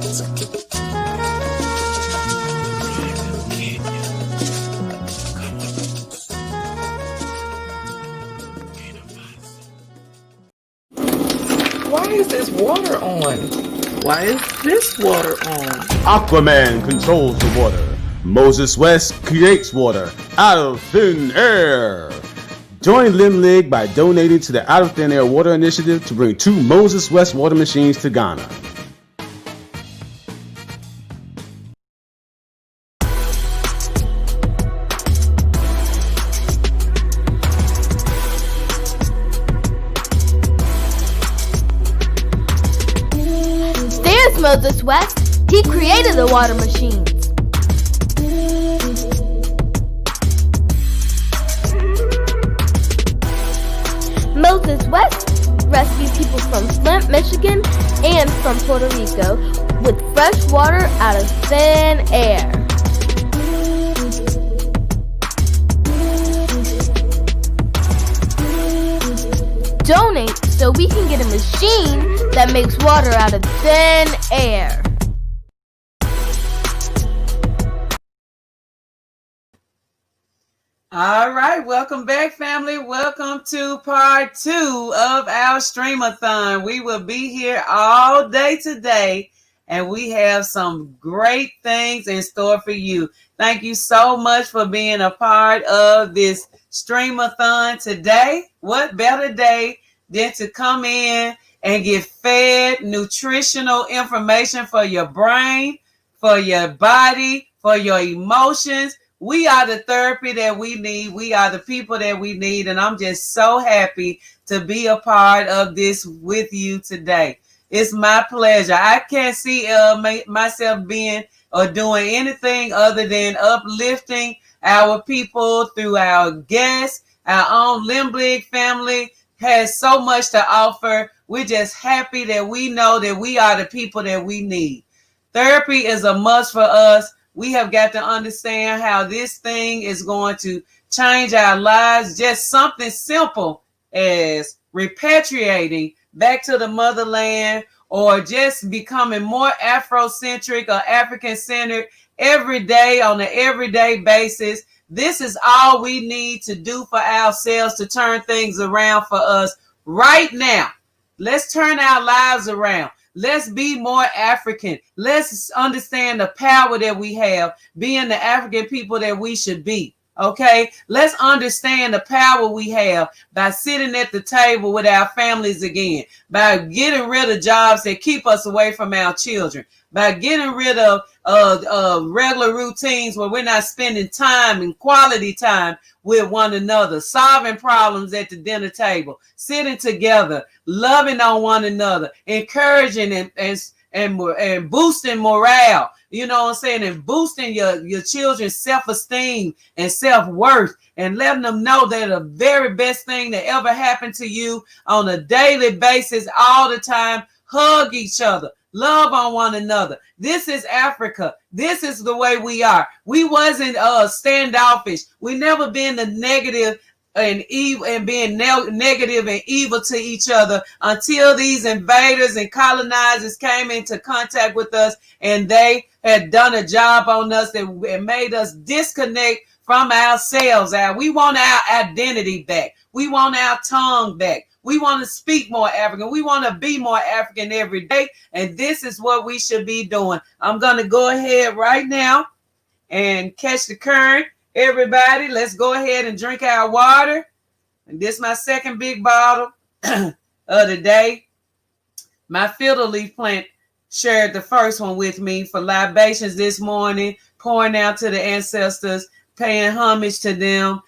Why is this water on? Why is this water on? Aquaman controls the water. Moses West creates water out of thin air. Join LMBLIG by donating to the Out of Thin Air Water Initiative to bring 2 Moses West water machines to Ghana. There's Moses West. He created the water machines. Moses West rescued people from Flint, Michigan, and from Puerto Rico with fresh water out of thin air. Donate so we can get a machine that makes water out of thin air. All right, welcome back, family. Welcome to part 2 of our Streamathon. We will be here all day today, and we have some great things in store for you. Thank you so much for being a part of this Streamathon today. What better day than to come in and get fed nutritional information for your brain, for your body, for your emotions. We are the therapy that we need. We are the people that we need. And I'm just so happy to be a part of this with you today. It's my pleasure. I can't see myself being or doing anything other than uplifting our people through our guests. Our own LMBLIG family has so much to offer. We're just happy that we know that we are the people that we need. Therapy is a must for us. We have got to understand how this thing is going to change our lives. Just something simple as repatriating back to the motherland, or just becoming more Afrocentric or African-centered every day on an everyday basis. This is all we need to do for ourselves to turn things around for us right now. Let's turn our lives around. Let's be more African. Let's understand the power that we have, being the African people that we should be. Okay, let's understand the power we have by sitting at the table with our families again, by getting rid of jobs that keep us away from our children, by getting rid of regular routines where we're not spending time and quality time with one another, solving problems at the dinner table, sitting together, loving on one another, encouraging and boosting morale. You know what I'm saying? And boosting your children's self-esteem and self-worth, and letting them know that the very best thing that ever happened to you on a daily basis, all the time. Hug each other. Love on one another. This is Africa. This is the way we are. We wasn't standoffish. We never been the negative and evil and being negative and evil to each other until these invaders and colonizers came into contact with us, and they had done a job on us that made us disconnect from ourselves. We want our identity back. We want our tongue back. We want to speak more African. We want to be more African every day. And this is what we should be doing. I'm going to go ahead right now and catch the current. Everybody, let's go ahead and drink our water. And this is my second big bottle of the day. My fiddle leaf plant shared the first one with me for libations this morning, pouring out to the ancestors, paying homage to them.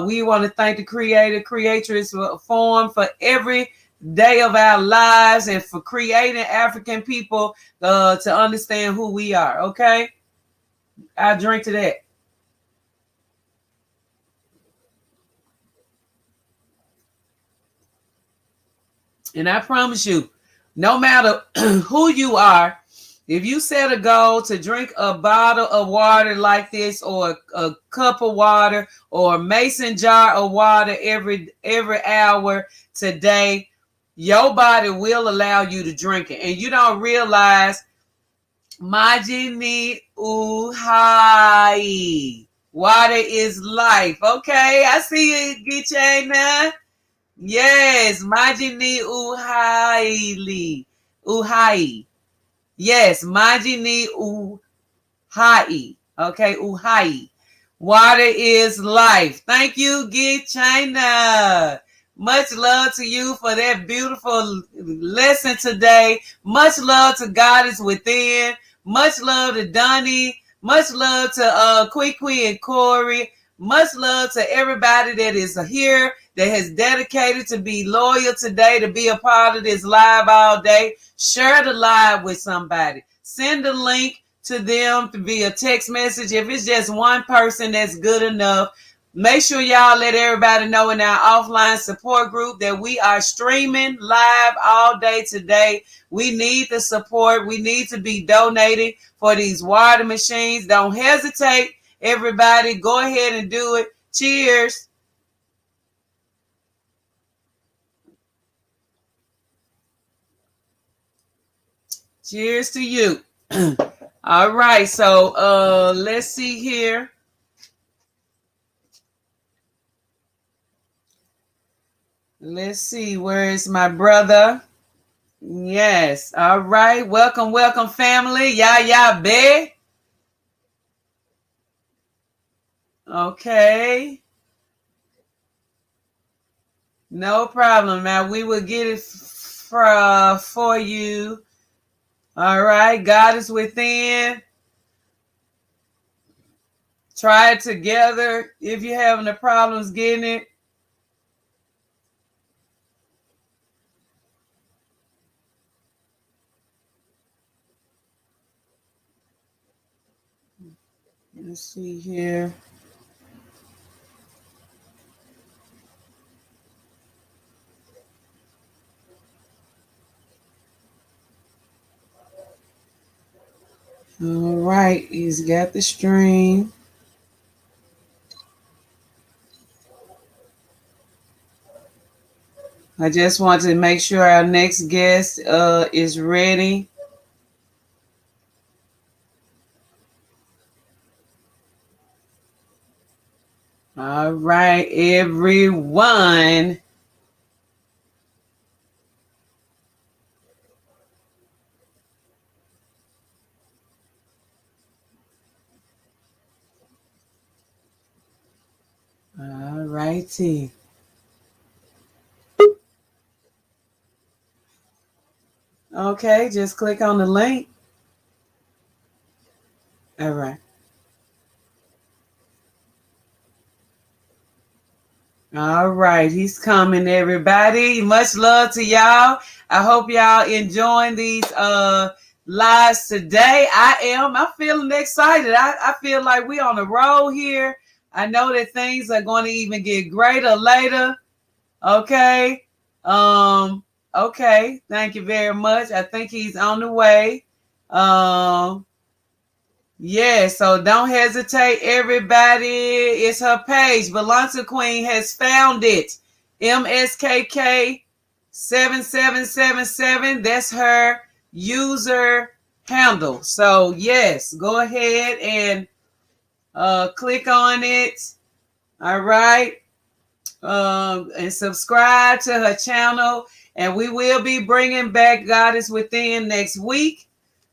We want to thank the creatress form for every day of our lives and for creating African people to understand who we are. Okay, I'll drink to that. And I promise you, no matter who you are, if you set a goal to drink a bottle of water like this, or a cup of water, or a mason jar of water every hour today, your body will allow you to drink it. And you don't realize Maji ni uhai. Water is life. Okay, I see you, Giche now. Yes, Maji ni uhai. Uhai. Yes, Maji ni uhai. Okay, uhai. Water is life. Thank you, China. Much love to you for that beautiful lesson today. Much love to God is within. Much love to Donnie. Much love to Kwee and Corey. Much love to everybody that is here that has dedicated to be loyal today, to be a part of this live all day. Share the live with somebody. Send a link to them to be a text message. If it's just one person, that's good enough. Make sure y'all let everybody know in our offline support group that we are streaming live all day today. We need the support. We need to be donating for these water machines. Don't hesitate, everybody. Go ahead and do it. Cheers. Cheers to you. All right, so let's see here. Let's see, where is my brother? Yes, all right. Welcome, welcome, family. Ya be. Okay. No problem. Now we will get it for you. All right. God is within. Try it together if you're having the problems getting it. Let's see here. All right, he's got the stream. I just want to make sure our next guest is ready. All right, everyone. All righty. Okay, just click on the link. All right. All right, he's coming, everybody. Much love to y'all. I hope y'all enjoying these lives today. I'm feeling excited. I feel like we on the road here. I know that things are going to even get greater later. Okay. Okay. Thank you very much. I think he's on the way. Yeah, so don't hesitate, everybody. It's her page. BALANTA Queen has found it. MSKK 7777. That's her user handle. So yes, go ahead and click on it. All right. And subscribe to her channel. And we will be bringing back God is Within next week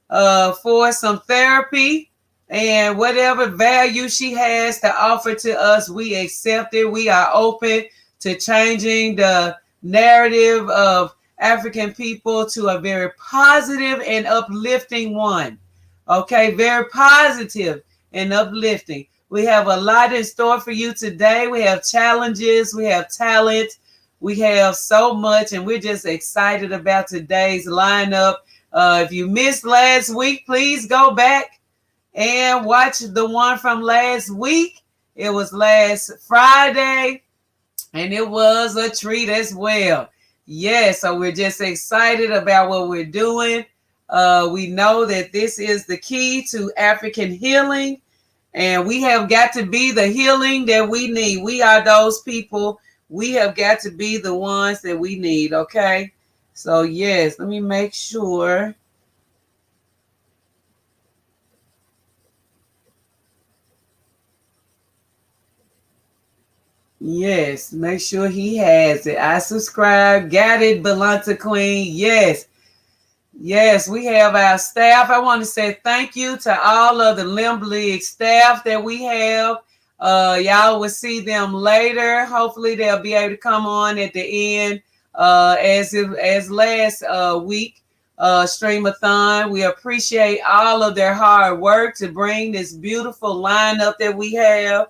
for some therapy. And whatever value she has to offer to us, we accept it. We are open to changing the narrative of African people to a very positive and uplifting one. Okay, very positive and uplifting. We have a lot in store for you today. We have challenges, we have talent, we have so much, and we're just excited about today's lineup. If you missed last week, please go back and watch the one from last week. It was last Friday, and it was a treat as well. Yeah, so we're just excited about what we're doing. We know that this is the key to African healing, and we have got to be the healing that we need. We are those people. We have got to be the ones that we need, okay? So, yes, let me make sure. Yes, make sure he has it. I subscribe. Got it, BALANTA Queen. Yes. Yes, we have our staff. I want to say thank you to all of the LMBLIG staff that we have. Y'all will see them later. Hopefully they'll be able to come on at the end as last week Streamathon. We appreciate all of their hard work to bring this beautiful lineup that we have.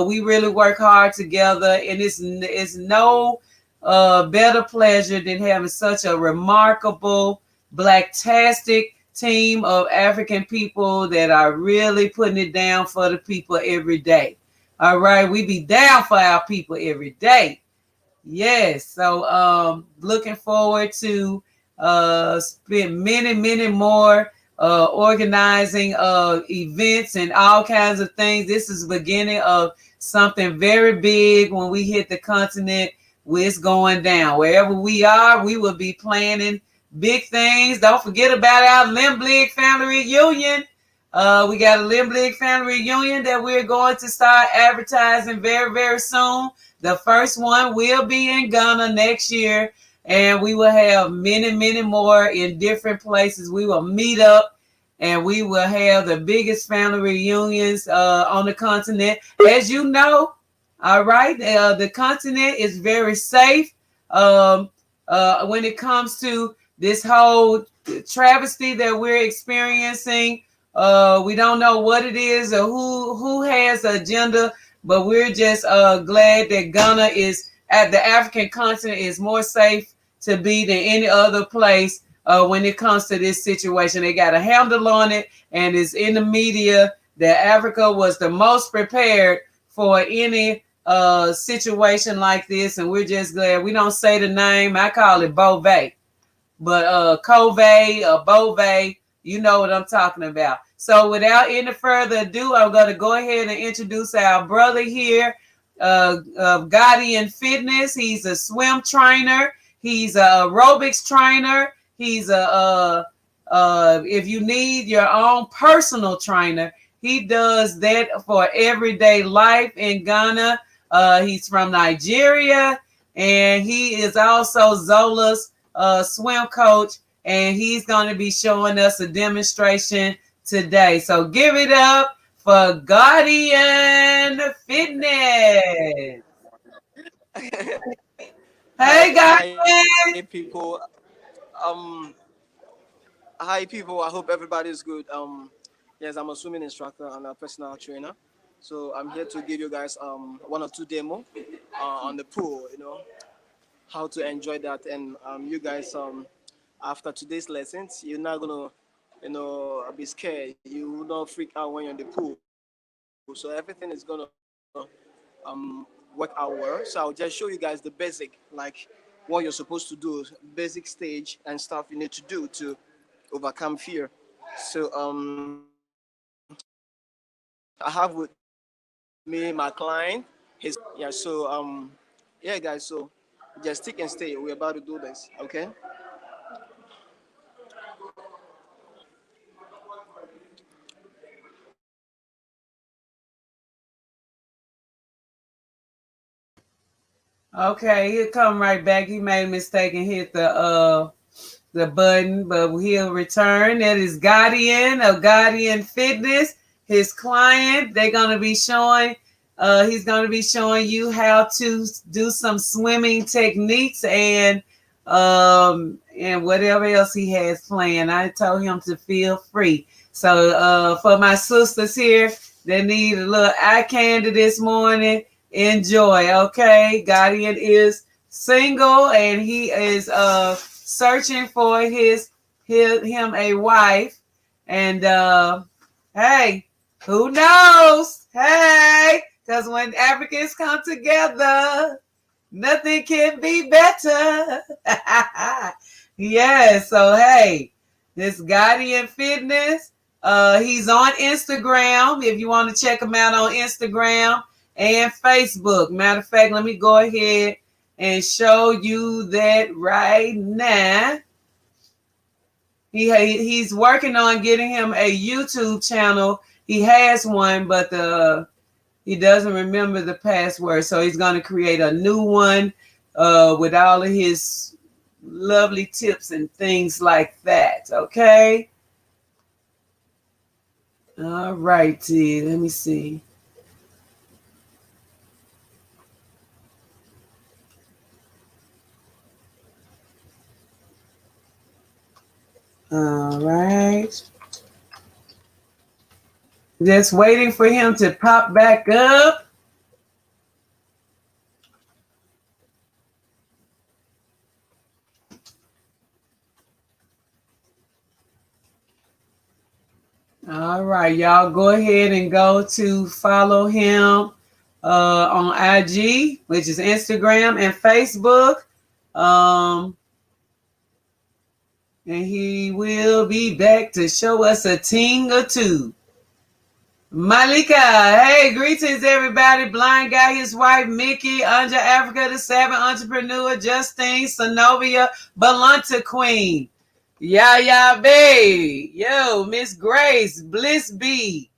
We really work hard together, and it's no better pleasure than having such a remarkable Blacktastic team of African people that are really putting it down for the people every day. All right, we be down for our people every day. Yes, so looking forward to spend many more organizing events and all kinds of things. This is the beginning of something very big. When we hit the continent, it's going down. Wherever we are, we will be planning big things. Don't forget about our LMBLIG family reunion. We got a LMBLIG family reunion that we're going to start advertising very soon. The first one will be in Ghana next year, and we will have many more in different places. We will meet up, and we will have the biggest family reunions on the continent. As you know, all right, the continent is very safe when it comes to this whole travesty that we're experiencing. We don't know what it is or who has the agenda, but we're just glad that Ghana is at the African continent is more safe to be than any other place when it comes to this situation. They got a handle on it, and it's in the media that Africa was the most prepared for any situation like this, and we're just glad. We don't say the name. I call it Beauvais. But Covey or Beauvais, you know what I'm talking about. So without any further ado, I'm going to go ahead and introduce our brother here, GodianFitness. He's a swim trainer. He's a aerobics trainer. He's if you need your own personal trainer, he does that for everyday life in Ghana. He's from Nigeria, and he is also Zola's swim coach, and he's going to be showing us a demonstration today. So give it up for Godian Fitness. Hey, Godian. Hi people. Hi people. I hope everybody is good. Yes, I'm a swimming instructor and a personal trainer. So I'm here to give you guys one or two demo on the pool. You know how to enjoy that, and you guys after today's lessons, you're not gonna be scared. You will not freak out when you're in the pool. So everything is gonna work out well. So I'll just show you guys the basic, like what you're supposed to do, basic stage and stuff you need to do to overcome fear. So I have with me my client. Yeah, guys. So just stick and stay. We're about to do this. Okay. Okay, he'll come right back. He made a mistake and hit the button, but he'll return. That is Godian of GodianFitness. His client, they're gonna be showing. He's gonna be showing you how to do some swimming techniques and whatever else he has planned. I told him to feel free. So for my sisters here that need a little eye candy this morning, enjoy. Okay, Godian is single and he is searching for him a wife, and hey, who knows? Hey, because when Africans come together, nothing can be better. Yeah, so hey, this GodianFitness, he's on Instagram if you want to check him out on Instagram and Facebook. Matter of fact, let me go ahead and show you that right now. He's working on getting him a YouTube channel. He has one, but he doesn't remember the password, so he's going to create a new one with all of his lovely tips and things like that. Okay. All righty. Let me see. All right. Just waiting for him to pop back up. All right, y'all go ahead and go to follow him on IG, which is Instagram and Facebook. And he will be back to show us a ting or two. Malika, hey, greetings everybody. Blind guy, his wife Mickey, Anja Africa, the Savage Entrepreneur, Justine, Sonovia, Balanta Queen, Yaya Bay, yo, Miss Grace, Bliss B.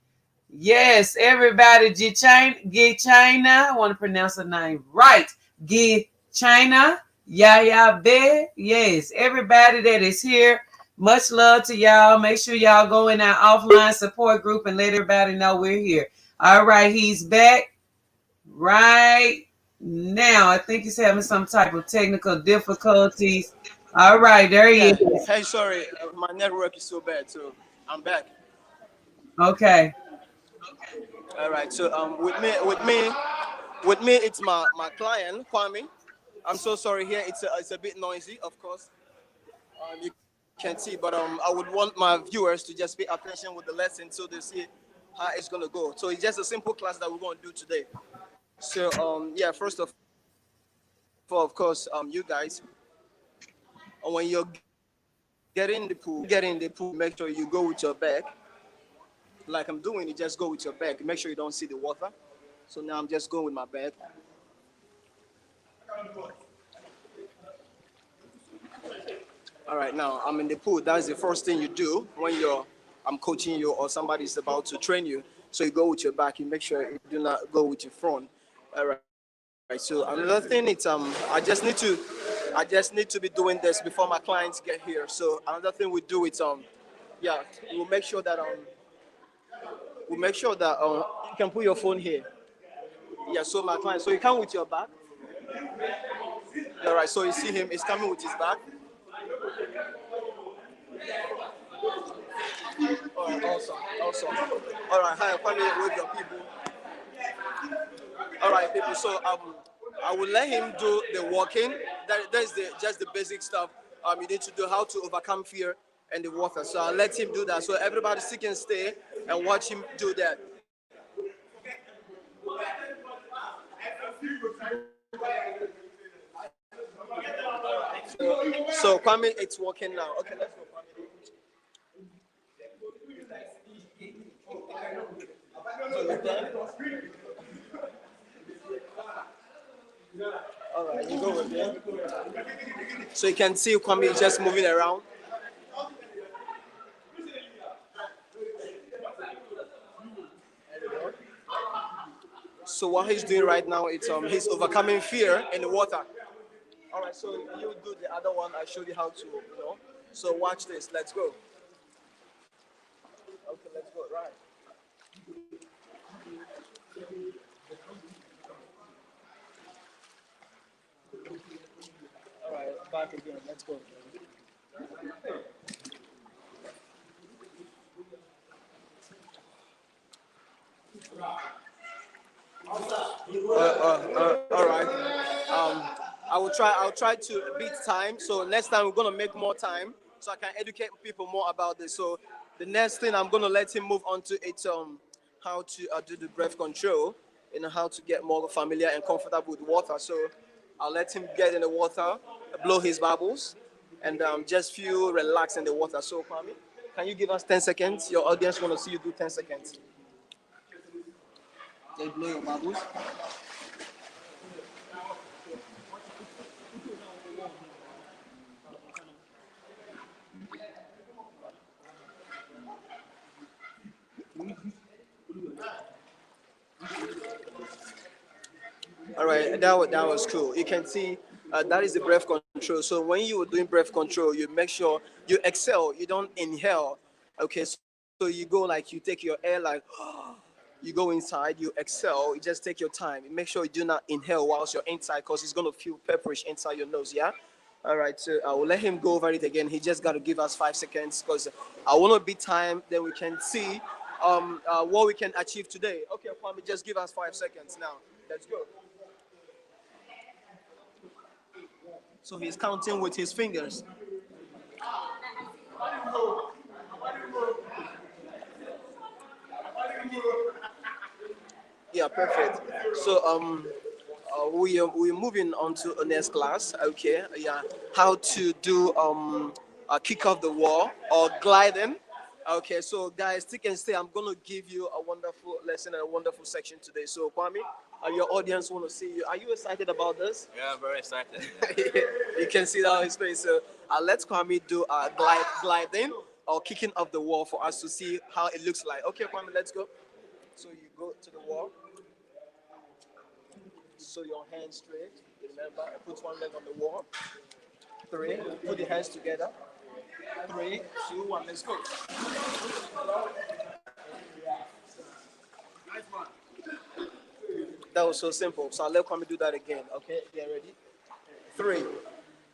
Yes, everybody, get China. I want to pronounce her name right. Get China, Yaya Bay. Yes, everybody that is here. Much love to y'all. Make sure y'all go in our offline support group and let everybody know we're here. All right, he's back right now. I think he's having some type of technical difficulties. All right, there he is. Hey, sorry, my network is so bad, so I'm back. Okay. All right. So with me, it's my client Kwame. I'm so sorry here. It's a bit noisy, of course. You can see, but I would want my viewers to just pay attention with the lesson so they see how it's gonna go. So it's just a simple class that we're gonna do today. So yeah, first of all, of course, you guys, when you're getting the pool, make sure you go with your bag. Like I'm doing, you just go with your bag. Make sure you don't see the water. So now I'm just going with my bag. All right, now I'm in the pool. That's the first thing you do when I'm coaching you or somebody's about to train you. So you go with your back. You make sure you do not go with your front. All right. So another thing is I just need to be doing this before my clients get here. So another thing we do is yeah, we'll make sure that you can put your phone here. Yeah, so my client, so you come with your back. All right, so you see him, he's coming with his back. All right, awesome. All right, hi, I'm coming with your people. All right, people. So I will let him do the walking. That's just the basic stuff. You need to do how to overcome fear and the water. So I'll let him do that. So everybody can stay and watch him do that. So Kwame, it's walking now. Okay, let's go, Kwame. All right, you go with me. So you can see Kwame just moving around. So what he's doing right now, it's he's overcoming fear in the water. All right, so you do the other one. I showed you how to, So watch this. Let's go. Okay, let's go. Right. All right, back again. Let's go. All right. I'll try to beat time. So next time we're gonna make more time, so I can educate people more about this. So the next thing I'm gonna let him move on to it's how to do the breath control and how to get more familiar and comfortable with water. So I'll let him get in the water, blow his bubbles, and just feel relaxed in the water. So Kwame, can you give us 10 seconds? Your audience want to see you do 10 seconds. Just blow your bubbles. All right, that was cool. You can see that is the breath control. So when you are doing breath control, you make sure you exhale. You don't inhale. Okay, so you go like you take your air like you go inside, you exhale. You just take your time. Make sure you do not inhale whilst you're inside because it's gonna feel pepperish inside your nose. Yeah. All right, so I will let him go over it again. He just got to give us 5 seconds because I want to beat time. Then we can see what we can achieve today. Okay, Kwame, just give us 5 seconds now. Let's go. So he's counting with his fingers. Yeah, perfect. So we're moving on to the next class. Okay, yeah, how to do kick off the wall or gliding. Okay, so guys, stick and stay. I'm gonna give you a wonderful lesson and a wonderful section today. So Kwame, your audience want to see you. Are you excited about this? Yeah, I'm very excited. You can see that on his face. So let Kwame do gliding or kicking off the wall for us to see how it looks like. Okay, Kwame, let's go. So you go to the wall. So your hands straight. Remember, put one leg on the wall. 3. Put your hands together. 3, 2, 1. Let's go. That was so simple. So I'll let Kwame do that again. Okay, get ready. 3,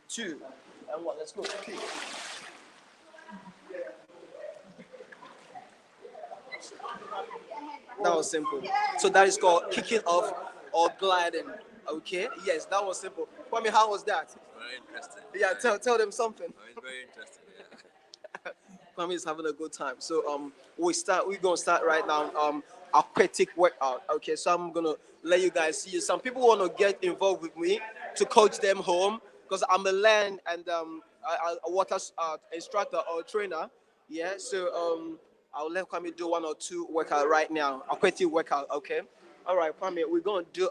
2, and 1. Let's go. Kick. That was simple. So that is called kicking off or gliding. Okay. Yes, that was simple. Kwame, how was that? Very interesting. Yeah, tell them something. Oh, it's very interesting. Yeah. Kwame is having a good time. So we're gonna start right now. Aquatic workout. Okay, so I'm gonna let you guys see. Some people want to get involved with me to coach them home because I'm a land and a water instructor or trainer. Yeah, so I'll let Kwame do 1 or 2 workout right now. Aquatic workout. Okay. All right, Kwame, we're gonna do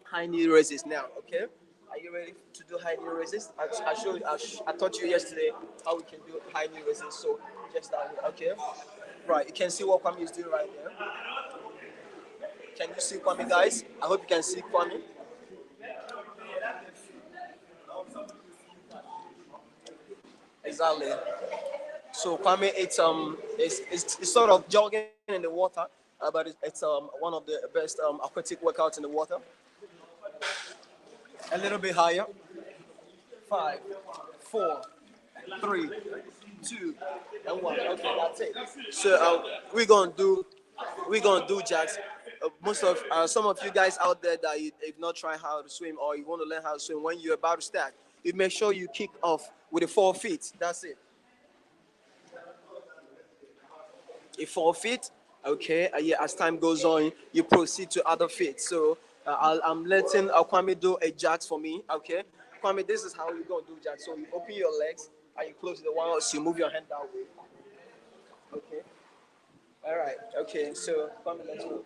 high knee raises now. Okay. Are you ready to do high knee raises? I taught you yesterday how we can do high knee raises. So just that way. Okay. Right. You can see what Kwame is doing right there. Can you see Kwame, guys? I hope you can see Kwame. Exactly. So Kwame, it's sort of jogging in the water, but it's one of the best aquatic workouts in the water. A little bit higher. 5, 4, 3, 2, and 1. Okay, that's it. So we're gonna do jacks. Some of you guys out there that you've not tried how to swim or you want to learn how to swim, when you're about to start, you make sure you kick off with the 4 feet. That's it. 4 feet. Okay. Yeah. As time goes on, you proceed to other feet. So I'm letting Kwame do a jacks for me. Okay. Kwame, this is how you're gonna do jacks. So you open your legs and you close the one. So you move your hand that way. Okay. All right. Okay. So Kwame, let's go.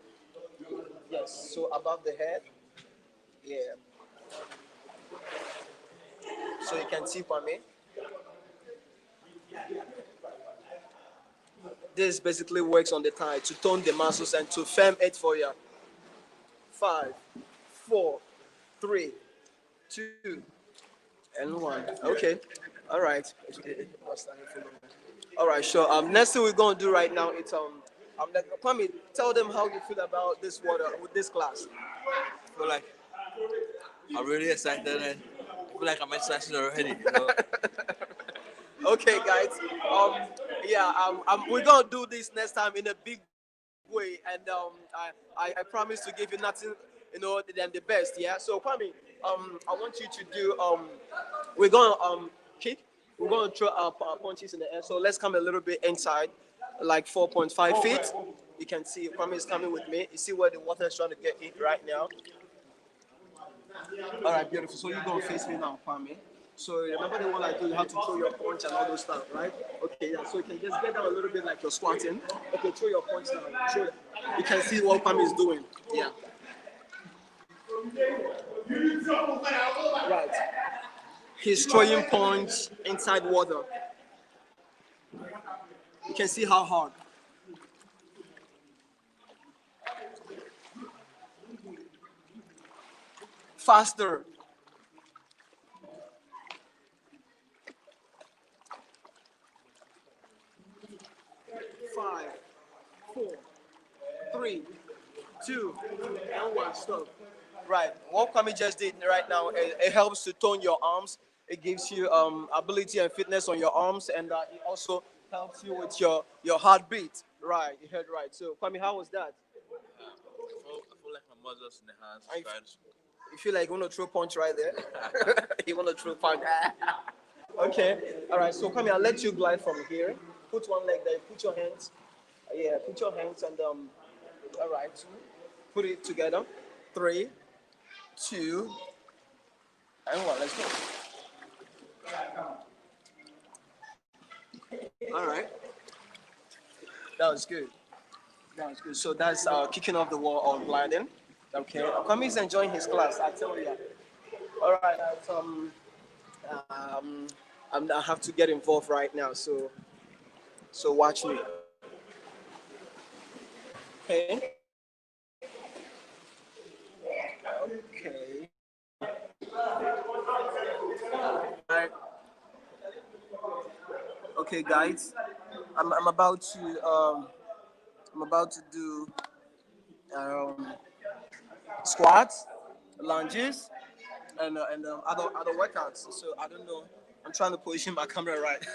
Yes. So above the head. Yeah. So you can see Kwame. This basically works on the thigh to tone the muscles and to firm it for you. 5, 4, 3, 2, and 1. Okay. All right. All right. Sure. Next thing we're gonna do right now is Kwame, tell them how you feel about this water with this class. I feel like I'm really excited and I feel like I'm excited already. You know? Okay, guys. We're gonna do this next time in a big way, and I promise to give you nothing, than the best. Yeah. So Kwame, I want you to do we're gonna kick. We're gonna throw our punches in the air. So let's come a little bit inside, like 4.5 feet. You can see Kwame is coming with me. You see where the water is trying to get in right now. All right, beautiful. So you're gonna face me now, Kwame. So remember the one I told you how to throw your punch and all those stuff, right? Okay, yeah. So you can just get down a little bit like you're squatting. Okay, throw your punch now. You can see what Kwame is doing. Yeah. Right. He's throwing punch inside water. You can see how hard. faster. 5, 4, 3, 2, and 1. Stop. Right. What Kwame just did right now, it helps to tone your arms. It gives you ability and fitness on your arms, and it also helps you with your heartbeat. Right. You heard right. So Kwame, how was that? I feel like my muscles in the hands I- is trying to. You feel like you want to throw punch right there? You want to throw punch? Okay. All right. So Kwame, I'll let you glide from here. Put one leg there. Put your hands. Yeah. Put your hands and All right. Put it together. 3, 2, and 1. Let's go. All right. That was good. That was good. So that's kicking off the wall or gliding. Okay. Kwame is enjoying his class. I tell you. All right. I have to get involved right now. So watch me. Okay. Okay. Right. Okay, guys. I'm about to do squats, lunges, and other workouts. So I don't know. I'm trying to position my camera right.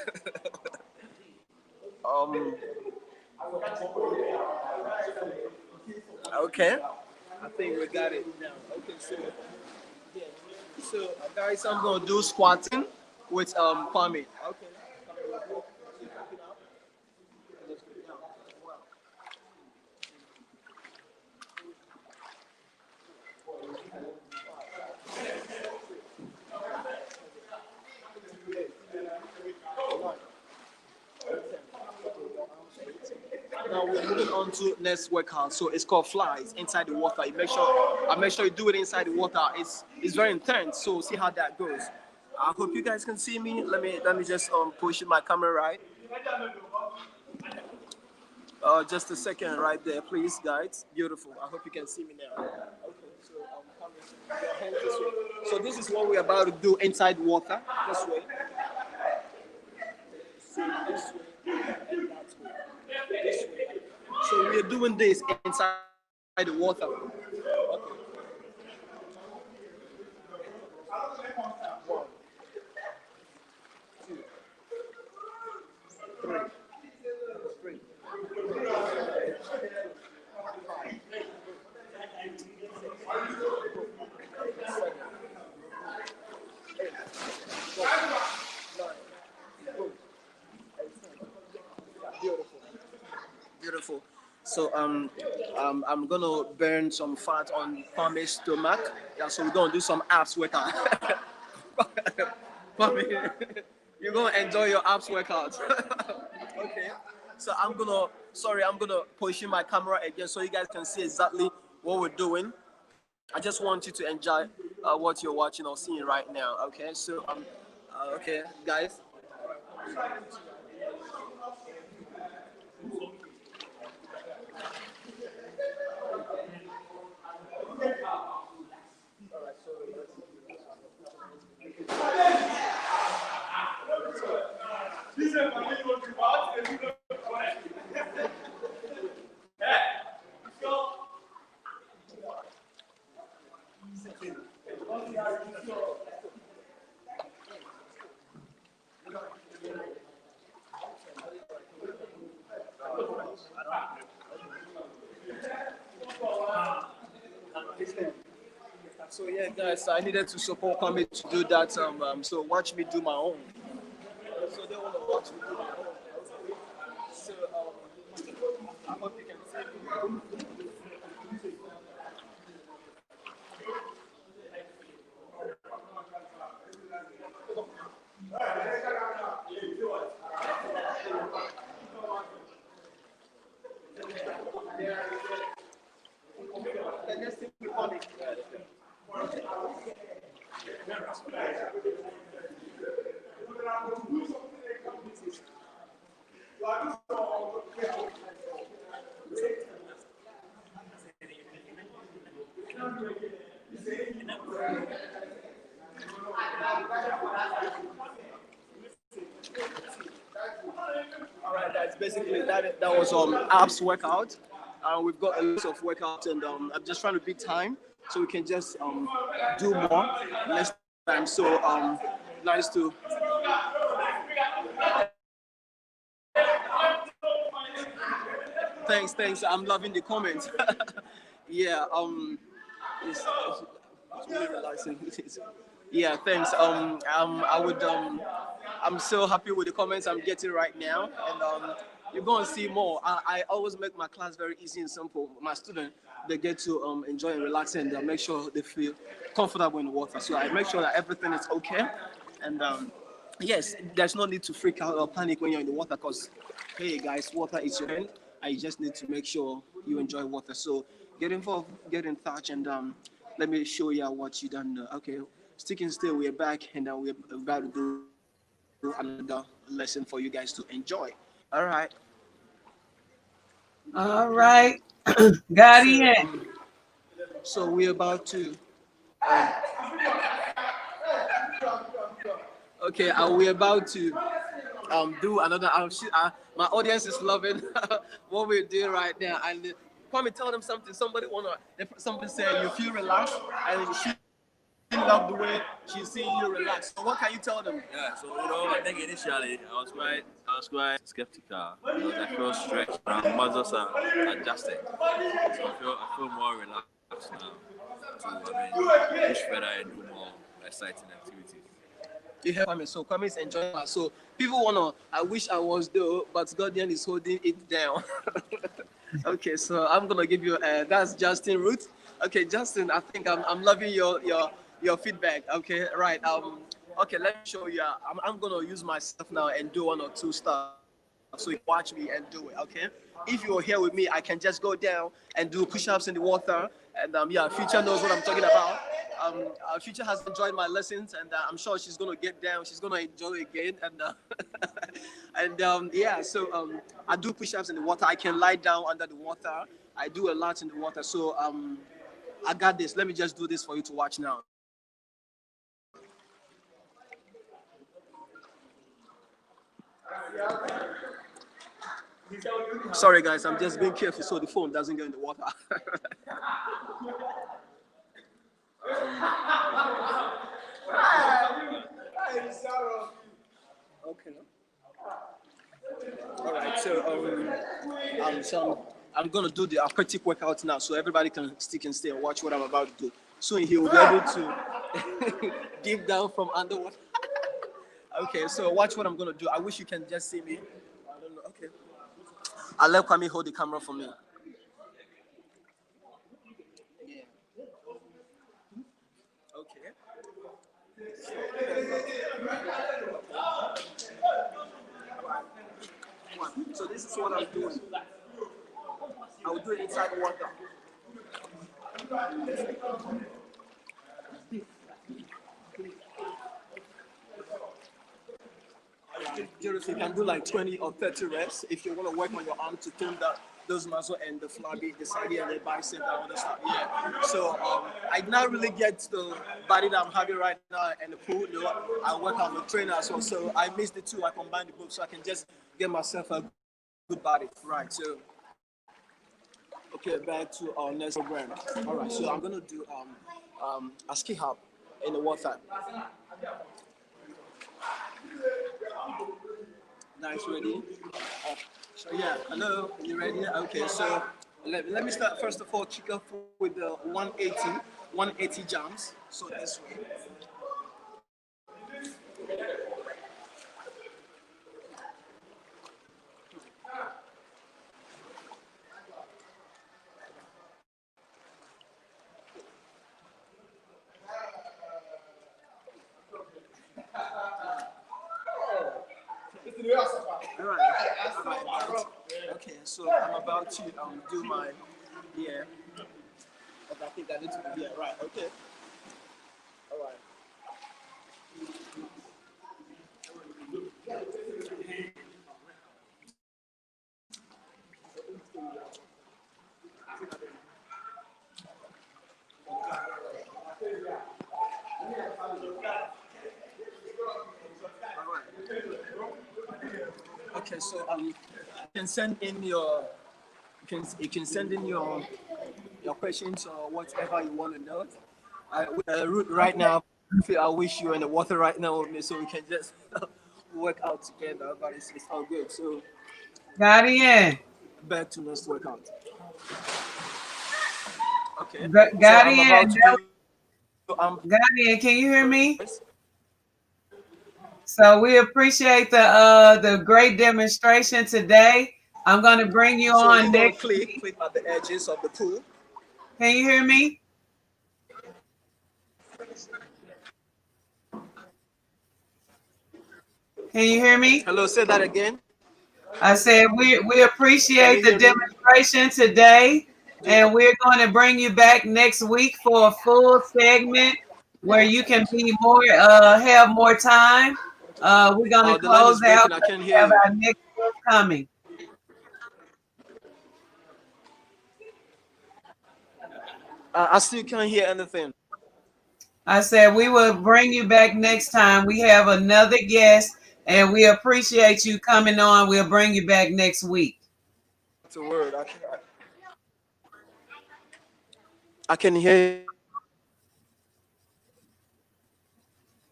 Okay. I think we got it now. Okay, so yeah. So guys, I'm gonna do squatting with Kwame. Okay. Now we're moving on to next workout. So it's called flies inside the water. You make sure you do it inside the water. It's very intense. So see how that goes. I hope you guys can see me. Let me just push my camera right. Just a second right there, please, guys. Beautiful. I hope you can see me now. Okay, so your hands this way. So this is what we're about to do inside water. This way. So this way and that way. This way. So we're doing this inside the water. Okay. 1, 2, 3, 3. Beautiful. So I'm gonna burn some fat on Kwame's stomach. Yeah, so we're gonna do some abs workout. Kwame, you're gonna enjoy your abs workout. Okay. So I'm gonna position my camera again so you guys can see exactly what we're doing. I just want you to enjoy what you're watching or seeing right now. Okay. So okay, guys. So yeah, guys, I needed to support Kwame to do that. So watch me do my own. So they want to watch me do my own. So I hope you can see me. All right, guys. Basically, that was abs workout. We've got a lot of workout, and I'm just trying to beat time so we can just do more less time. So nice to. Thanks. I'm loving the comments. Yeah. It's really relaxing. Yeah. Thanks. I would I'm so happy with the comments I'm getting right now, and you're going to see more. I always make my class very easy and simple. My students, they get to enjoy and relax, and make sure they feel comfortable in the water. So I make sure that everything is okay, and yes, there's no need to freak out or panic when you're in the water, because hey guys, water is your friend. I just need to make sure you enjoy water. So get involved, get in touch, and let me show you what you done. Okay, sticking still, we're back, and we're about to do another lesson for you guys to enjoy. All right. All right. Godian. So we're about to. Okay, we're about to do another. My audience is loving what we're doing right now, and Kwame, tell them something. Somebody said you feel relaxed, and she love the way she's seeing you relax. So what can you tell them? Yeah, so I think initially I was quite skeptical because I feel stretched, my muscles are adjusting. So I feel more relaxed now to push further and do more exciting activities. You hear Kwame? So Kwame is enjoying that. So people I wish I was there, but Godian is holding it down. Okay, so I'm gonna give you that's Justine, Ruth. Okay, Justine, I think I'm loving your feedback. Okay, right. Okay, let me show you. I'm gonna use myself now and do one or two stuff. So you watch me and do it. Okay. If you're here with me, I can just go down and do push-ups in the water. And yeah, Future knows what I'm talking about. Future has enjoyed my lessons, and I'm sure she's gonna get down. She's gonna enjoy it again, and yeah. So I do push-ups in the water. I can lie down under the water. I do a lot in the water. So I got this. Let me just do this for you to watch now. Sorry guys, I'm just being careful so the phone doesn't get in the water. Okay. All right. So I'm gonna do the aquatic workout now, so everybody can stick and stay and watch what I'm about to do. Soon he will be able to deep down from underwater. Okay. So watch what I'm gonna do. I wish you can just see me. I don't know. Okay. I'll let Kwame hold the camera for me. Yeah. Okay. So this is what I'm doing. I will do it inside the water. Jerry, you can do like 20 or 30 reps if you want to work on your arm to tone those muscles and the flabby, the side and the bicep and all that stuff. Yeah. So I did not really get the body that I'm having right now in the pool. You know, I work on the trainer as well. So I mixed the two. I combined the both so I can just get myself a good body. Right. So okay, back to our next program. All right. So I'm gonna do a ski hop in the water. Nice, ready? So yeah, hello, you ready? Okay, so let me start first of all, kick off with the 180 jumps. So this way. All right. Okay, so I'm about to do my I think I need to be right. Okay. All right. Okay, so you can send in your you can send in your questions or whatever you want to know. Ruth, right now, I wish you were in the water right now with me, so we can just work out together. But it's all good. So Godian. back to next workout. Okay. Godian, Godian, can you hear me? So we appreciate the great demonstration today. I'm going to bring you on next. Click at the edges of the pool. Can you hear me? Can you hear me? Hello, say that again. I said we appreciate the demonstration today, and we're going to bring you back next week for a full segment where you can be more have more time. We're going to close out. I can't hear have you. our next one coming. I still can't hear anything. I said we will bring you back next time. We have another guest, and we appreciate you coming on. We'll bring you back next week. It's a word. I can hear you.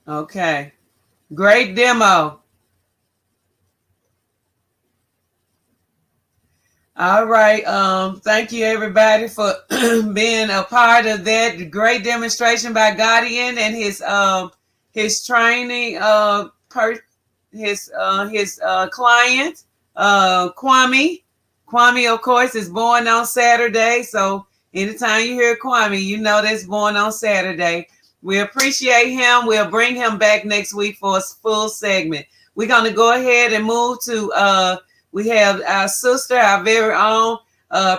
Okay. Great demo. All right. Thank you everybody for being a part of that great demonstration by Godian and his training his client Kwame. Kwame, of course, is born on Saturday. So anytime you hear Kwame, you know that's born on Saturday. We appreciate him. We'll bring him back next week for a full segment. We're going to go ahead and move to we have our sister, our very own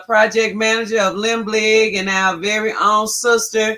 project manager of LMBLIG, and our very own sister,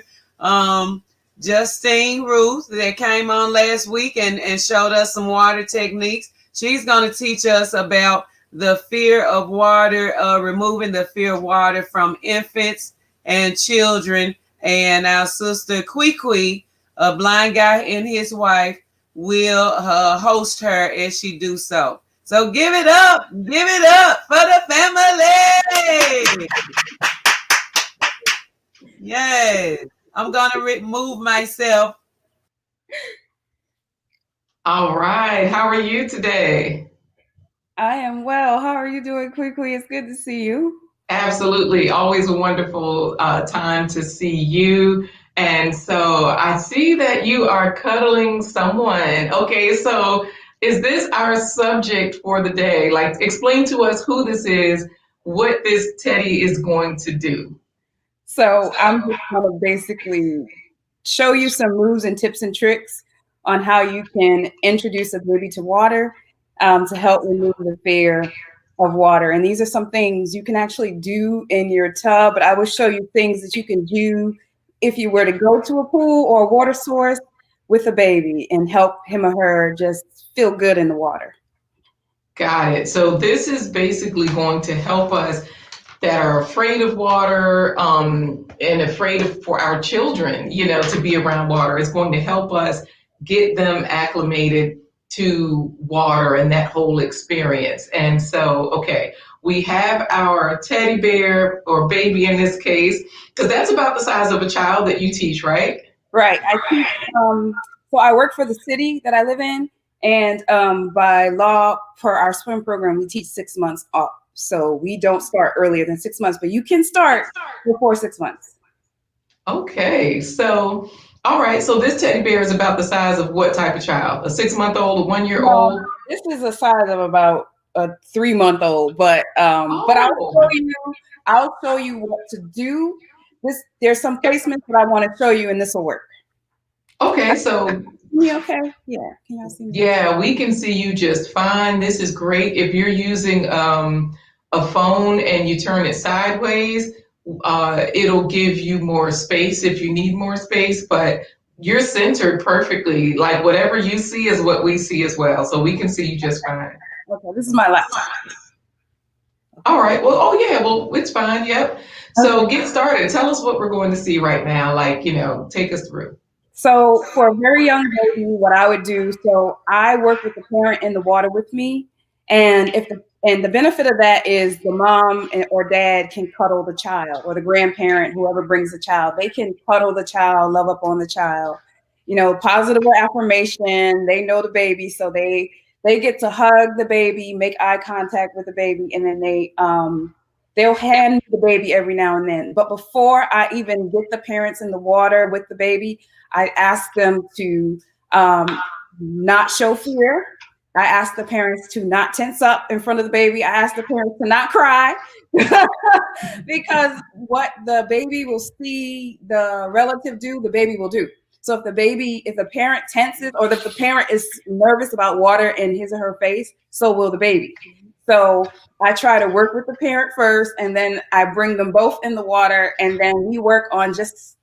Justine Ruth, that came on last week and showed us some water techniques. She's going to teach us about the fear of water, removing the fear of water from infants and children. And our sister Quita, a blind guy and his wife, will host her as she do so. So give it up for the family. Yes, I'm gonna remove myself. All right, how are you today? I am well. How are you doing, Quickly? It's good to see you. Absolutely, always a wonderful time to see you. And so I see that you are cuddling someone. Okay, so is this our subject for the day? Like, explain to us who this is, what this teddy is going to do. So I'm just going to basically show you some moves and tips and tricks on how you can introduce a baby to water to help remove the fear of water. And these are some things you can actually do in your tub, but I will show you things that you can do if you were to go to a pool or a water source with a baby and help him or her just feel good in the water. Got it. So this is basically going to help us that are afraid of water and afraid for our children, to be around water. It's going to help us get them acclimated to water and that whole experience. And so, okay, we have our teddy bear or baby in this case, because that's about the size of a child that you teach, right? Right. I teach, so I work for the city that I live in, and by law for our swim program, we teach 6 months off. So we don't start earlier than 6 months, but you can start before 6 months. Okay, so all right, so this teddy bear is about the size of what type of child? A 6-month-old, a 1-year-old? No, this is the size of about a 3-month-old, but I'll show you what to do. There's some placements that I want to show you, and this will work. Okay, so okay, yeah, can y'all see me? Yeah, we can see you just fine. This is great. If you're using a phone and you turn it sideways, it'll give you more space if you need more space, but you're centered perfectly. Like whatever you see is what we see as well. So we can see you just fine. Okay, this is my laptop. All right. Well, it's fine. Yep. So get started. Tell us what we're going to see right now. Like, take us through. So for a very young baby, what I would do, so I work with the parent in the water with me, And the benefit of that is the mom or dad can cuddle the child, or the grandparent, whoever brings the child, they can cuddle the child, love up on the child. You know, positive affirmation. They know the baby, so they get to hug the baby, make eye contact with the baby, and then they'll hand the baby every now and then. But before I even get the parents in the water with the baby, I ask them to not show fear. I ask the parents to not tense up in front of the baby. I ask the parents to not cry because what the baby will see the relative do, the baby will do. So if the parent tenses, or if the parent is nervous about water in his or her face, so will the baby. So I try to work with the parent first, and then I bring them both in the water, and then we work on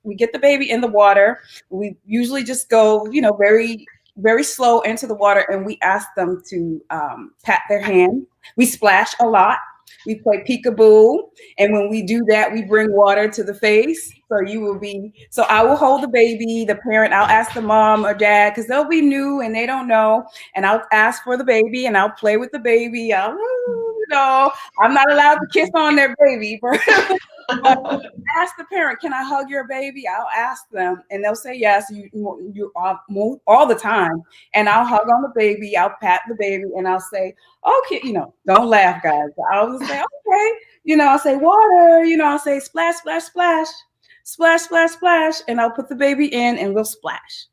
we get the baby in the water. We usually just go, very, very slow into the water, and we ask them to pat their hand. We splash a lot. We play peekaboo. And when we do that, we bring water to the face. So I will hold the baby, the parent, I'll ask the mom or dad, because they'll be new and they don't know. And I'll ask for the baby and I'll play with the baby. I'm not allowed to kiss on their baby. But ask the parent, can I hug your baby? I'll ask them and they'll say yes. You all the time. And I'll hug on the baby. I'll pat the baby and I'll say, okay, don't laugh, guys. I'll just say, okay. I'll say water. I'll say splash, splash, splash, splash, splash, splash. And I'll put the baby in and we'll splash.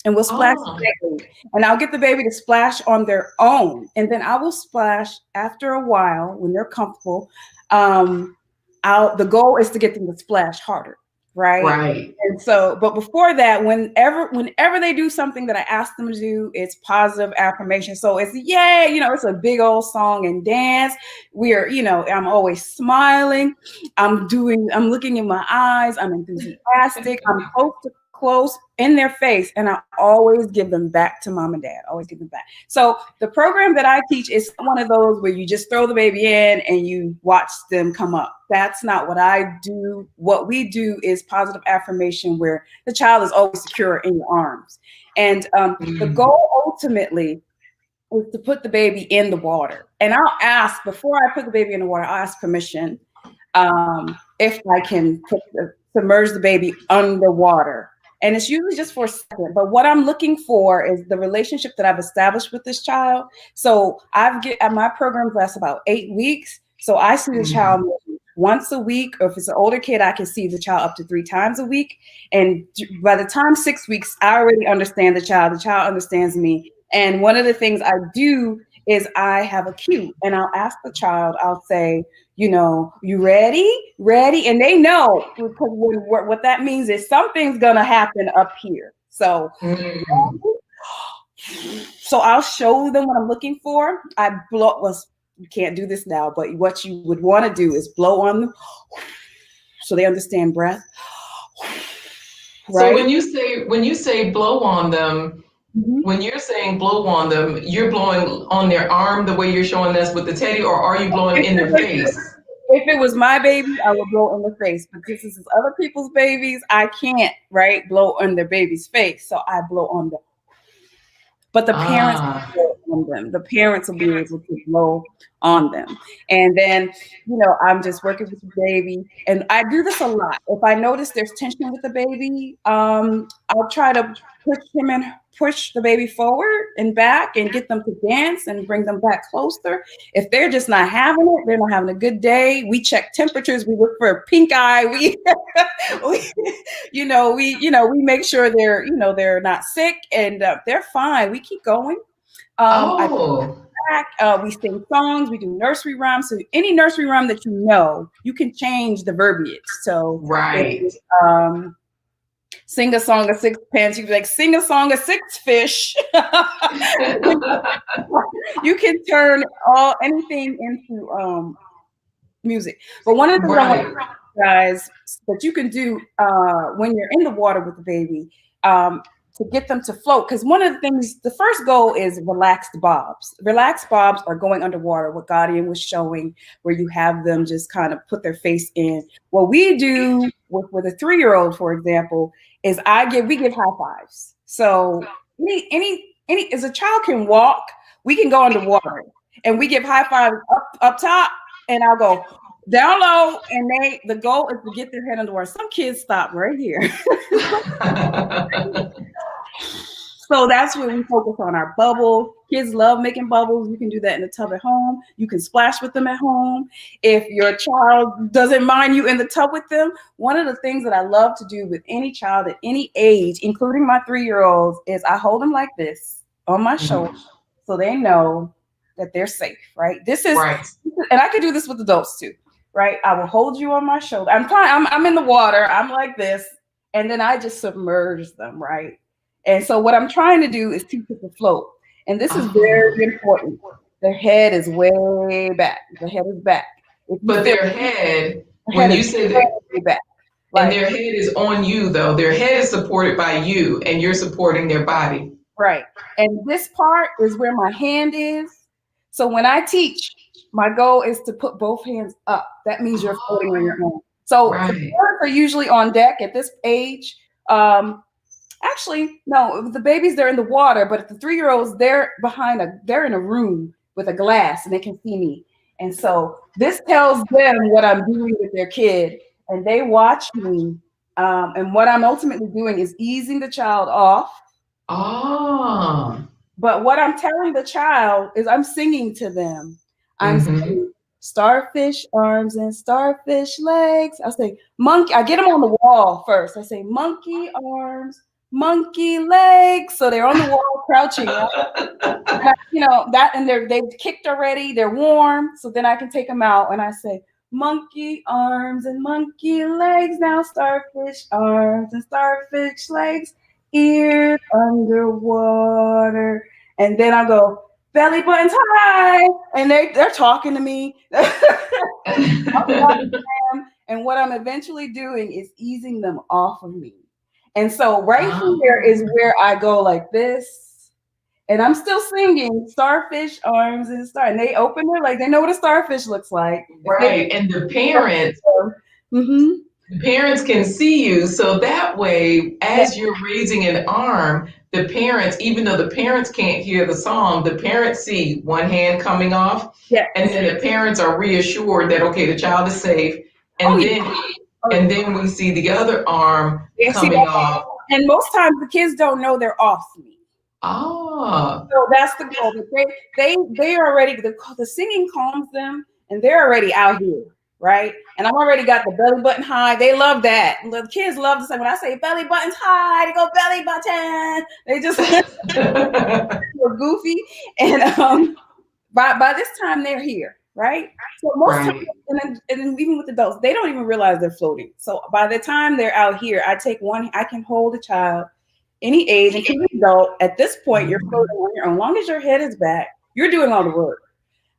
And we'll splash the baby. And I'll get the baby to splash on their own. And then I will splash after a while when they're comfortable. The goal is to get them to splash harder, right? Right. And so, but before that, whenever they do something that I ask them to do, it's positive affirmation. So it's it's a big old song and dance. I'm always smiling. I'm looking in my eyes. I'm enthusiastic. I'm close in their face, and I always give them back to mom and dad. Always give them back. So the program that I teach is one of those where you just throw the baby in and you watch them come up. That's not what I do. What we do is positive affirmation, where the child is always secure in your arms. And the goal ultimately is to put the baby in the water. And I'll ask, before I put the baby in the water, I'll ask permission if I can submerge the baby underwater. And it's usually just for a second. But what I'm looking for is the relationship that I've established with this child. So my program lasts about 8 weeks. So I see the child once a week, or if it's an older kid, I can see the child up to 3 times a week. And by the time 6 weeks, I already understand the child. The child understands me. And one of the things I do is I have a cue, and I'll ask the child, I'll say, you ready? Ready? And they know, because what that means is something's going to happen up here. So, so I'll show them what I'm looking for. You can't do this now, but what you would want to do is blow on them so they understand breath. Right? So when you say blow on them, when you're saying blow on them, you're blowing on their arm the way you're showing us with the teddy, or are you blowing in their face? If it was my baby, I would blow in the face. But this is other people's babies, I can't, blow on their baby's face. So I blow on them. But the parents will blow on them. The parents will be able to blow on them. And then, I'm just working with the baby. And I do this a lot. If I notice there's tension with the baby, I'll try to push the baby forward and back and get them to dance and bring them back closer. If they're just not having it, they're not having a good day, we check temperatures, we look for a pink eye, we make sure they're not sick, and they're fine. We keep going. We sing songs, we do nursery rhymes. So any nursery rhyme that you can change the verbiage. So sing a song of 6 pants. You can be like, sing a song of 6 fish. You can turn anything into music. But one of the things I want to guys that you can do when you're in the water with the baby, to get them to float, because one of the things, the first goal is relaxed bobs. Relaxed bobs are going underwater, what Godian was showing, where you have them just kind of put their face in. What we do with a 3-year-old, for example, is we give high fives. So any as a child can walk, we can go underwater. and we give high fives up top, and I'll go down low, and the goal is to get their head under water. Some kids stop right here. So that's where we focus on our bubbles. Kids love making bubbles. You can do that in the tub at home. You can splash with them at home. If your child doesn't mind you in the tub with them, one of the things that I love to do with any child at any age, including my 3-year-olds, is I hold them like this on my shoulder so they know that they're safe, right? This is, and I could do this with adults too, right? I will hold you on my shoulder. I'm in the water. I'm like this, and then I just submerge them, right? And so what I'm trying to do is teach it to float. And this is very important. Their head is way back. The head is back. But their head, when you say that, back. And their head is on you, though. Their head is supported by you, and you're supporting their body. Right. And this part is where my hand is. So when I teach, my goal is to put both hands up. That means you're floating on your own. So the parents are usually on deck at this age. Actually, no, the babies, they're in the water, but the 3-year-olds, they're in a room with a glass and they can see me. And so this tells them what I'm doing with their kid, and they watch me. And what I'm ultimately doing is easing the child off. But what I'm telling the child is I'm singing to them. I'm singing starfish arms and starfish legs. I say monkey. I get them on the wall first. I say monkey arms, monkey legs. So they're on the wall crouching. And they've kicked already. They're warm. So then I can take them out and I say monkey arms and monkey legs. Now starfish arms and starfish legs. Ears underwater. And then I go belly buttons high. And they're talking to me. And what I'm eventually doing is easing them off of me. And so right here is where I go like this. And I'm still singing starfish arms and and they open their legs. They know what a starfish looks like. Right. And the parents, the parents can see you. So that way, as you're raising an arm, the parents, even though the parents can't hear the song, the parents see one hand coming off. And then the parents are reassured that, okay, the child is safe. And then we see the other arm coming off. And most times the kids don't know they're off me. So that's the goal. They are already, the singing calms them, and they're already out here, right? And I've already got the belly button high. They love that. The kids love to say, when I say belly buttons high, they go belly button. They just they're goofy. And by this time they're here. Right. So most times, and then even with adults, they don't even realize they're floating. So by the time they're out here, I can hold a child, any age, including adult. At this point, you're floating on your own. As long as your head is back, you're doing all the work.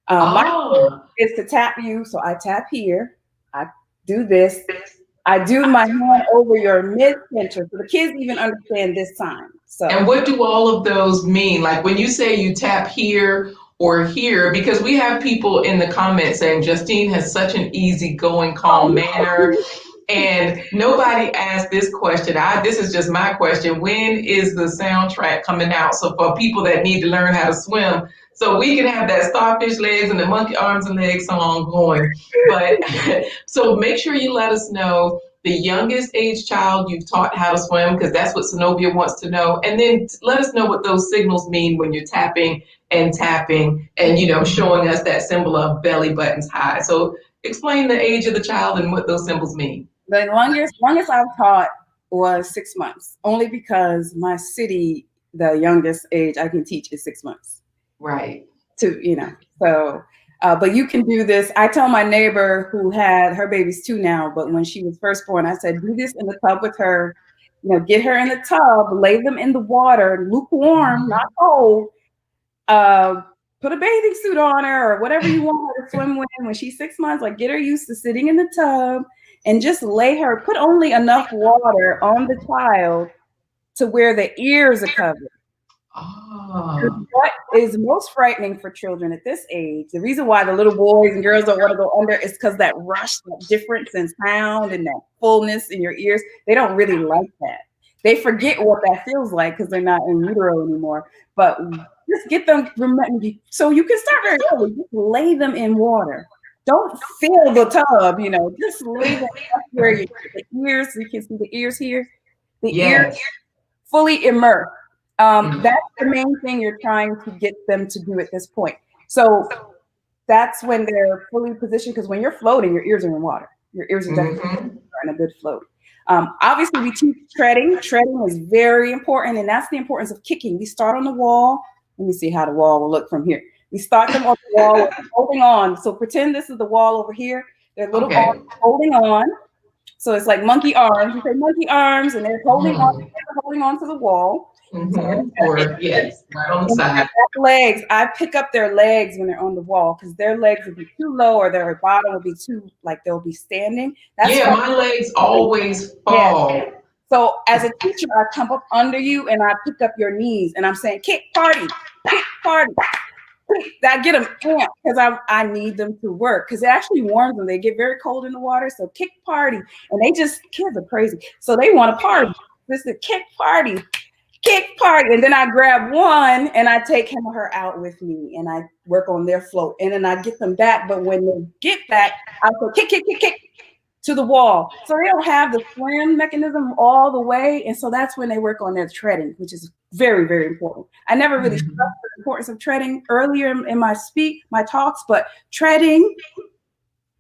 My goal is to tap you. So I tap here. I do this. I do my hand over your mid-center. So the kids even understand this time. So. And what do all of those mean? Like when you say you tap here or here, because we have people in the comments saying Justine has such an easygoing, calm manner. And nobody asked this question. This is just my question. When is the soundtrack coming out? So for people that need to learn how to swim, so we can have that starfish legs and the monkey arms and legs song going. But so make sure you let us know the youngest age child you've taught how to swim, because that's what Zenobia wants to know. And then let us know what those signals mean when you're tapping and showing us that symbol of belly buttons high. So explain the age of the child and what those symbols mean. The longest I've taught was 6 months, only because my city, the youngest age I can teach is 6 months. Right. But you can do this. I tell my neighbor who had her baby's 2 now, but when she was first born, I said, do this in the tub with her. Get her in the tub, lay them in the water, lukewarm, not cold. Put a bathing suit on her or whatever you want her to swim with when she's 6 months. Like, get her used to sitting in the tub and just lay her. Put only enough water on the child to where the ears are covered. What is most frightening for children at this age, the reason why the little boys and girls don't want to go under is because that rush, that difference in sound and that fullness in your ears, they don't really like that. They forget what that feels like because they're not in utero anymore. But just get them, so you can start very early. Just lay them in water. Don't fill the tub, just lay them up where the ears, you can see the ears here. The ears fully immersed. That's the main thing you're trying to get them to do at this point. So that's when they're fully positioned, because when you're floating, your ears are in water. Your ears are definitely in a good float. Obviously, we teach treading. Treading is very important, and that's the importance of kicking. We start on the wall. Let me see how the wall will look from here. We start them on the wall, holding on. So pretend this is the wall over here. They're little arms holding on. So it's like monkey arms. You say monkey arms, and they're holding on to the wall. Or yes, right on the side. Legs. I pick up their legs when they're on the wall because their legs would be too low, or their bottom would be too, like they'll be standing. That's my legs always fall. Yeah. So as a teacher, I come up under you and I pick up your knees and I'm saying, kick party, kick party. I get them amped because I need them to work, because it actually warms them. They get very cold in the water. So kick party. And kids are crazy. So they want to party. This is kick party. Kick party. And then I grab one and I take him or her out with me and I work on their float. And then I get them back. But when they get back, I go kick, kick, kick, kick to the wall. So they don't have the swim mechanism all the way. And so that's when they work on their treading, which is very, very important. I never really stressed the importance of treading earlier in my talks, but treading,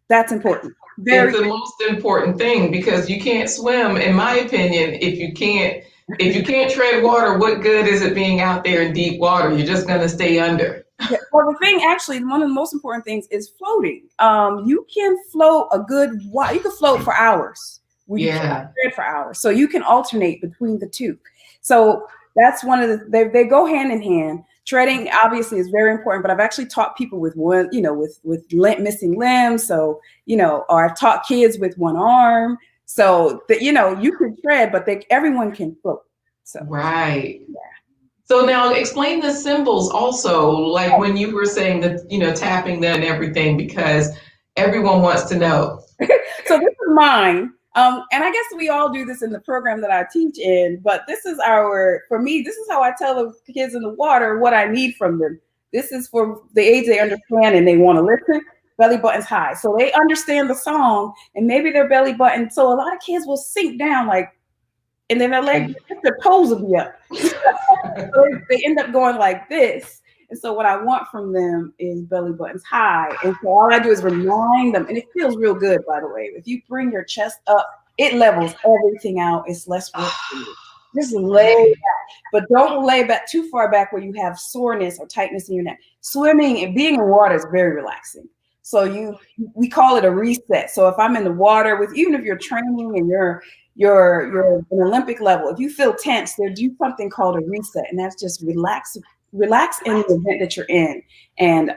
that's important. It's the most important thing, because you can't swim, in my opinion, if you can't tread water. What good is it being out there in deep water? You're just going to stay under. Yeah, well, the thing, actually, one of the most important things is floating. You can float you can float for hours. For hours. So you can alternate between the two. So that's one of they go hand in hand. Treading obviously is very important, but I've actually taught people with one, with missing limbs. So, or I've taught kids with one arm. So that, you can tread, but everyone can float. So right. Yeah. So now explain the symbols also, like when you were saying that, tapping them and everything, because everyone wants to know. So this is mine. And I guess we all do this in the program that I teach in, but this is for me, this is how I tell the kids in the water what I need from them. This is for the age they understand and they want to listen. Belly button's high. So they understand the song and maybe their belly button. So a lot of kids will sink down and then their toes will be up. So they end up going like this. And so what I want from them is belly buttons high. And so all I do is remind them, and it feels real good, by the way. If you bring your chest up, it levels everything out. It's less work for you. Just lay back, but don't lay back too far back where you have soreness or tightness in your neck. Swimming and being in water is very relaxing. So we call it a reset. So if I'm in the water even if you're training and you're an Olympic level, if you feel tense, they do something called a reset, and that's just relax in the event that you're in, and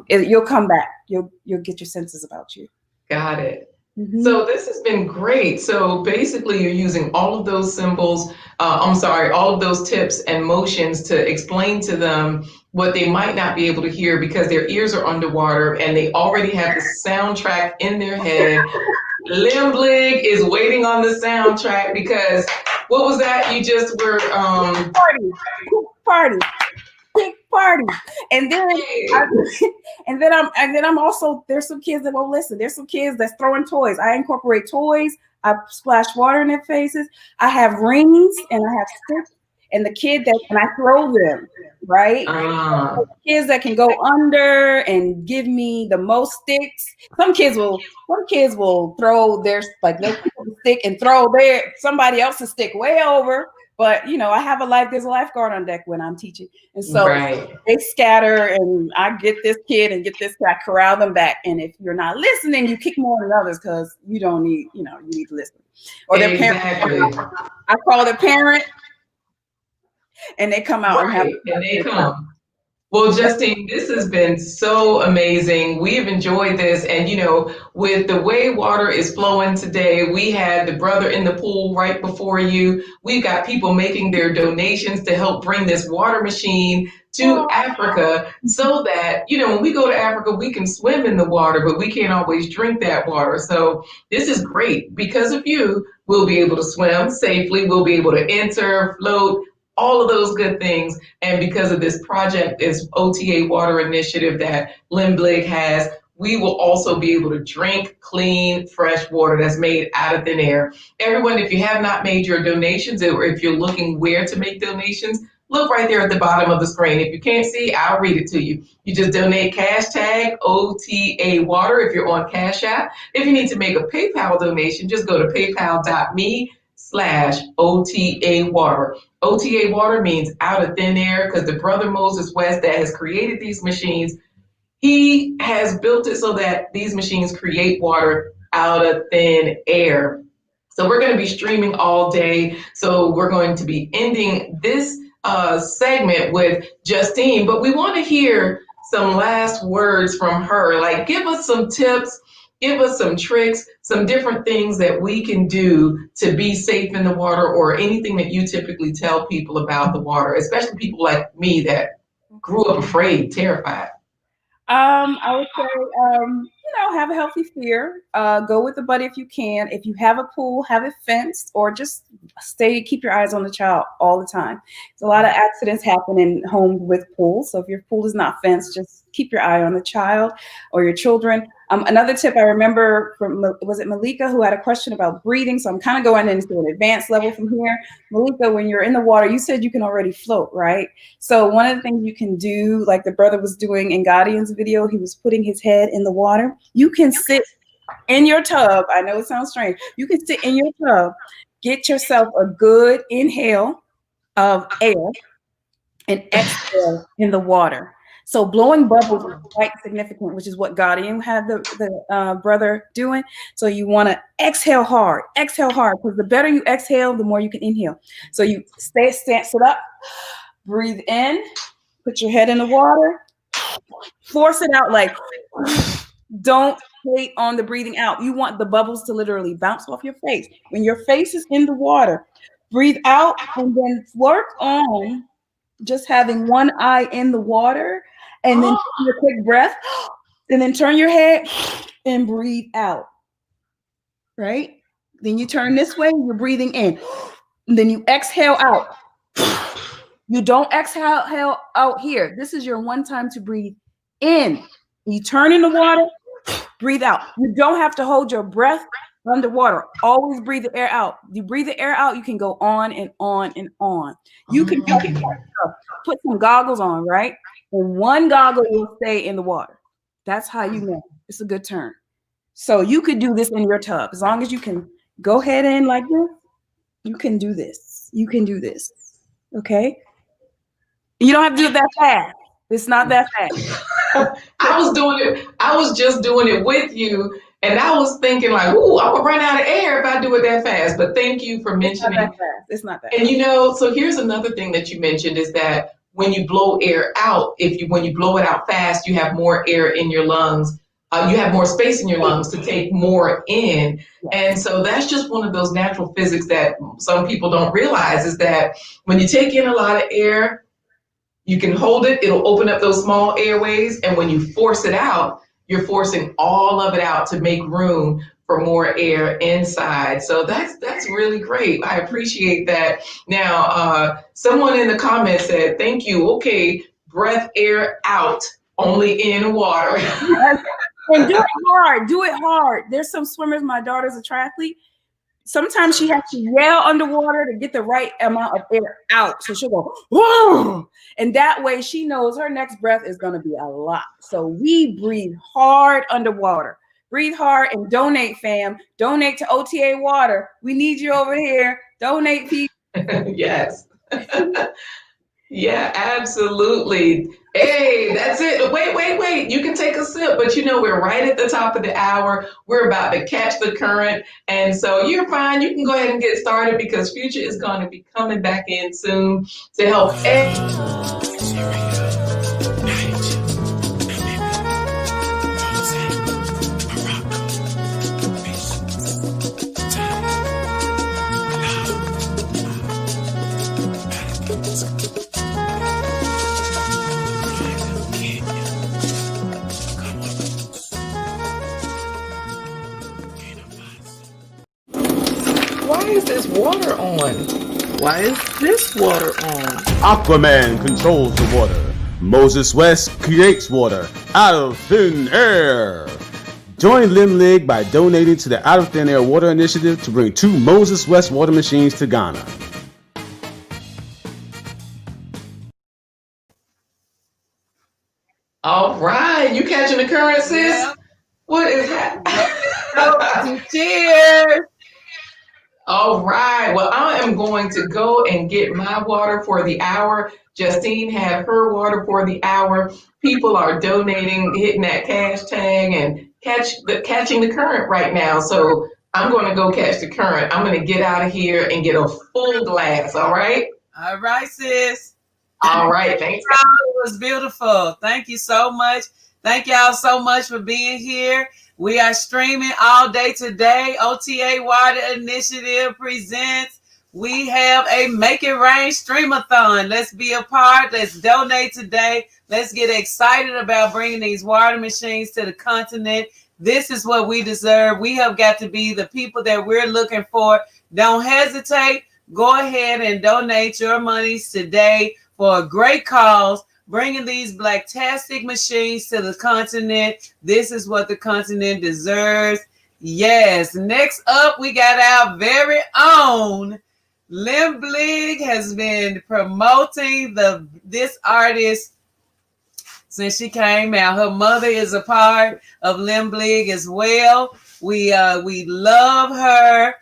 you'll come back. You'll get your senses about you. Got it. So this has been great. So basically you're using all of those symbols, all of those tips and motions to explain to them what they might not be able to hear because their ears are underwater and they already have the soundtrack in their head. LMBLIG is waiting on the soundtrack because what was that? You just were party. And then I'm also, there's some kids that won't listen. There's some kids that's throwing toys. I incorporate toys. I splash water in their faces. I have rings and I have sticks. And I throw them, right? Kids that can go under and give me the most sticks. Some kids will throw their stick and throw somebody else's stick way over. But there's a lifeguard on deck when I'm teaching. And so they scatter and I get this kid and get this guy, corral them back. And if you're not listening, you kick more than others because you don't need, you need to listen. Or their parent. I call the parent and they come out and they come. Well, Justine, this has been so amazing. We've enjoyed this. And, with the way water is flowing today, we had the brother in the pool right before you. We've got people making their donations to help bring this water machine to Africa so that, when we go to Africa, we can swim in the water, but we can't always drink that water. So this is great. Because of you, we'll be able to swim safely. We'll be able to enter, float, all of those good things. And because of this project, this OTA water initiative that LMBLIG has, we will also be able to drink clean, fresh water that's made out of thin air. Everyone, if you have not made your donations, or if you're looking where to make donations, look right there at the bottom of the screen. If you can't see, I'll read it to you. You just donate hashtag OTA water if you're on Cash App. If you need to make a PayPal donation, just go to paypal.me/OTA water. OTA water means out of thin air, because the brother Moses West that has created these machines, he has built it so that these machines create water out of thin air. So we're going to be streaming all day. So we're going to be ending this segment with Justine, but we want to hear some last words from her. Like, give us some tips, give us some tricks, some different things that we can do to be safe in the water, or anything that you typically tell people about the water, especially people like me that grew up afraid, terrified. I would say, have a healthy fear. Go with a buddy if you can. If you have a pool, have it fenced, or just keep your eyes on the child all the time. There's a lot of accidents happen in homes with pools. So if your pool is not fenced, just keep your eye on the child or your children. Another tip I remember from, was it Malika, who had a question about breathing? So I'm kind of going into an advanced level from here. Malika, when you're in the water, you said you can already float, right? So one of the things you can do, like the brother was doing in Godian's video, he was putting his head in the water. You can sit in your tub. I know it sounds strange. You can sit in your tub, get yourself a good inhale of air, and exhale in the water. So blowing bubbles is quite significant, which is what Godian had the brother doing. So you want to exhale hard, because the better you exhale, the more you can inhale. So you sit up, breathe in, put your head in the water, force it out, like, don't wait on the breathing out. You want the bubbles to literally bounce off your face. When your face is in the water, breathe out, and then work on just having one eye in the water, and then take a quick breath, and then turn your head and breathe out, right? Then you turn this way, you're breathing in. And then you exhale out. You don't exhale out here. This is your one time to breathe in. You turn in the water, breathe out. You don't have to hold your breath underwater. Always breathe the air out. You breathe the air out, you can go on and on and on. You can put some goggles on, right? And one goggle will stay in the water. That's how you know it's a good turn. So you could do this in your tub. As long as you can go ahead in like this, you can do this. You can do this. Okay? You don't have to do it that fast. It's not that fast. I was just doing it with you. And I was thinking like, ooh, I would run out of air if I do it that fast. But thank you for mentioning. It's not that fast. And so here's another thing that you mentioned is that when you blow air out, when you blow it out fast, you have more air in your lungs. You have more space in your lungs to take more in. And so that's just one of those natural physics that some people don't realize, is that when you take in a lot of air, you can hold it, it'll open up those small airways. And when you force it out, you're forcing all of it out to make room for more air inside. So that's really great. I appreciate that. Now, someone in the comments said, thank you. Okay, breath air out, only in water. And do it hard. Do it hard. There's some swimmers. My daughter's a triathlete. Sometimes she has to yell underwater to get the right amount of air out. So she'll go, whoa. And that way she knows her next breath is going to be a lot. So we breathe hard underwater. Breathe hard and donate, fam. Donate to OTA Water. We need you over here. Donate, people. Yes. Yeah, absolutely. Hey, that's it. Wait. You can take a sip, but we're right at the top of the hour. We're about to catch the current. And so you're fine. You can go ahead and get started, because Future is going to be coming back in soon to help. Why is this water on? Why is this water on? Aquaman controls the water. Moses West creates water out of thin air. Join LMBLIG by donating to the Out of Thin Air Water Initiative to bring 2 Moses West water machines to Ghana. All right, you catching the current, sis? Yeah. What is happening? Cheers. All right. Well, I am going to go and get my water for the hour. Justine had her water for the hour. People are donating, hitting that cash tag, and catching the current right now. So I'm going to go catch the current. I'm going to get out of here and get a full glass. All right. All right, sis. All right. Thanks. It was beautiful. Thank you so much. Thank y'all so much for being here. We are streaming all day today. OTA Water Initiative presents. We have a Make It Rain Streamathon. Let's be a part. Let's donate today. Let's get excited about bringing these water machines to the continent. This is what we deserve. We have got to be the people that we're looking for. Don't hesitate. Go ahead and donate your monies today for a great cause. Bringing these blacktastic machines to the continent. This is what the continent deserves. Yes. Next up, we got our very own LMBLIG has been promoting this artist since she came out. Her mother is a part of LMBLIG as well. We love her.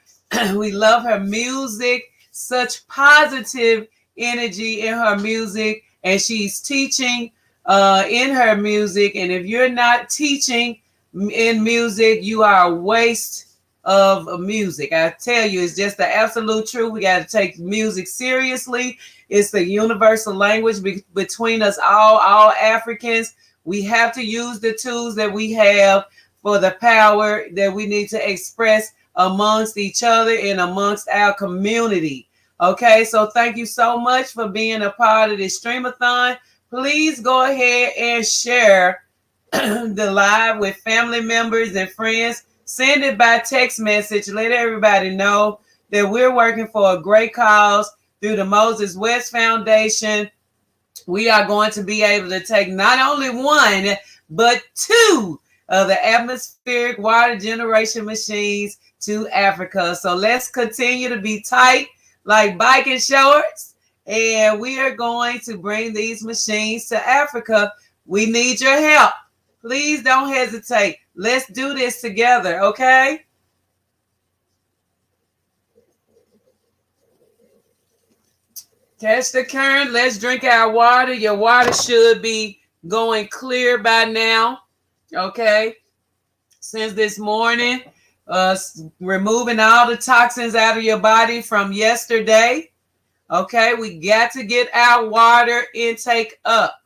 We love her music. Such positive energy in her music. And she's teaching in her music. And if you're not teaching in music, you are a waste of music. I tell you, it's just the absolute truth. We got to take music seriously. It's the universal language between us all Africans. We have to use the tools that we have for the power that we need to express amongst each other and amongst our community. Okay, so thank you so much for being a part of this Streamathon. Please go ahead and share the live with family members and friends. Send it by text message. Let everybody know that we're working for a great cause through the Moses West Foundation. We are going to be able to take not only 1, but 2 of the atmospheric water generation machines to Africa. So let's continue to be tight like biking shorts, and we are going to bring these machines to Africa. We need your help. Please don't hesitate. Let's do this together, okay? Catch the current. Let's drink our water. Your water should be going clear by now, okay? Since this morning, removing all the toxins out of your body from yesterday. Okay, we got to get our water intake up.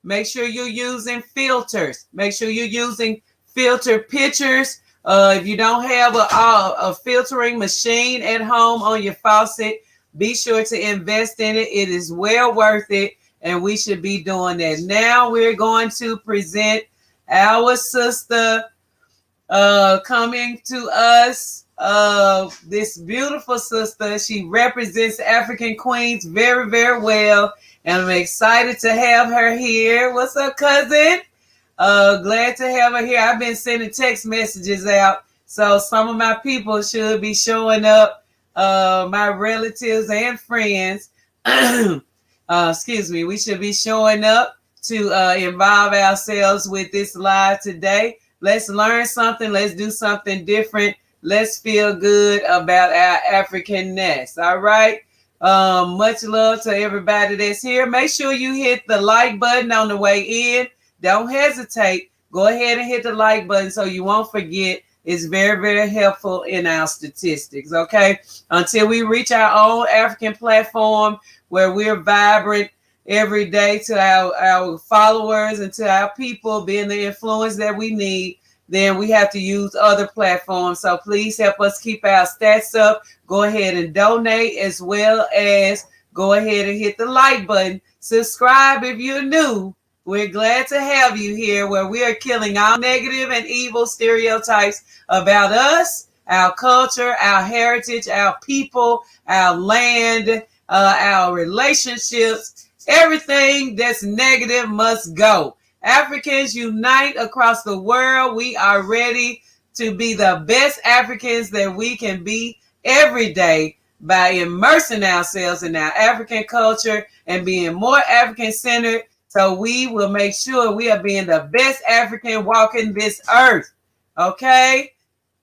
Make sure you're using filters. Make sure you're using filter pitchers. If you don't have a filtering machine at home on your faucet, be sure to invest in it. It is well worth it, and we should be doing that. Now we're going to present our sister coming to us, this beautiful sister. She represents African Queens very, very well, and I'm excited to have her here. What's up, cousin? Glad to have her here. I've been sending text messages out, so some of my people should be showing up, my relatives and friends. Excuse me. We should be showing up to involve ourselves with this live today. Let's learn something. Let's do something different. Let's feel good about our Africanness. All right. Much love to everybody that's here. Make sure you hit the like button on the way in. Don't hesitate. Go ahead and hit the like button so you won't forget. It's very, very helpful in our statistics. Okay. Until we reach our own African platform where we're vibrant every day to our followers and to our people being the influence that we need, then we have to use other platforms. So please help us keep our stats up. Go ahead and donate, as well as go ahead and hit the like button. Subscribe if you're new. We're glad to have you here, where we are killing all negative and evil stereotypes about us our culture, our heritage, our people, our land, our relationships. Everything that's negative must go. Africans unite across the world. We are ready to be the best Africans that we can be every day by immersing ourselves in our African culture and being more African-centered, so we will make sure we are being the best African walking this earth. Okay?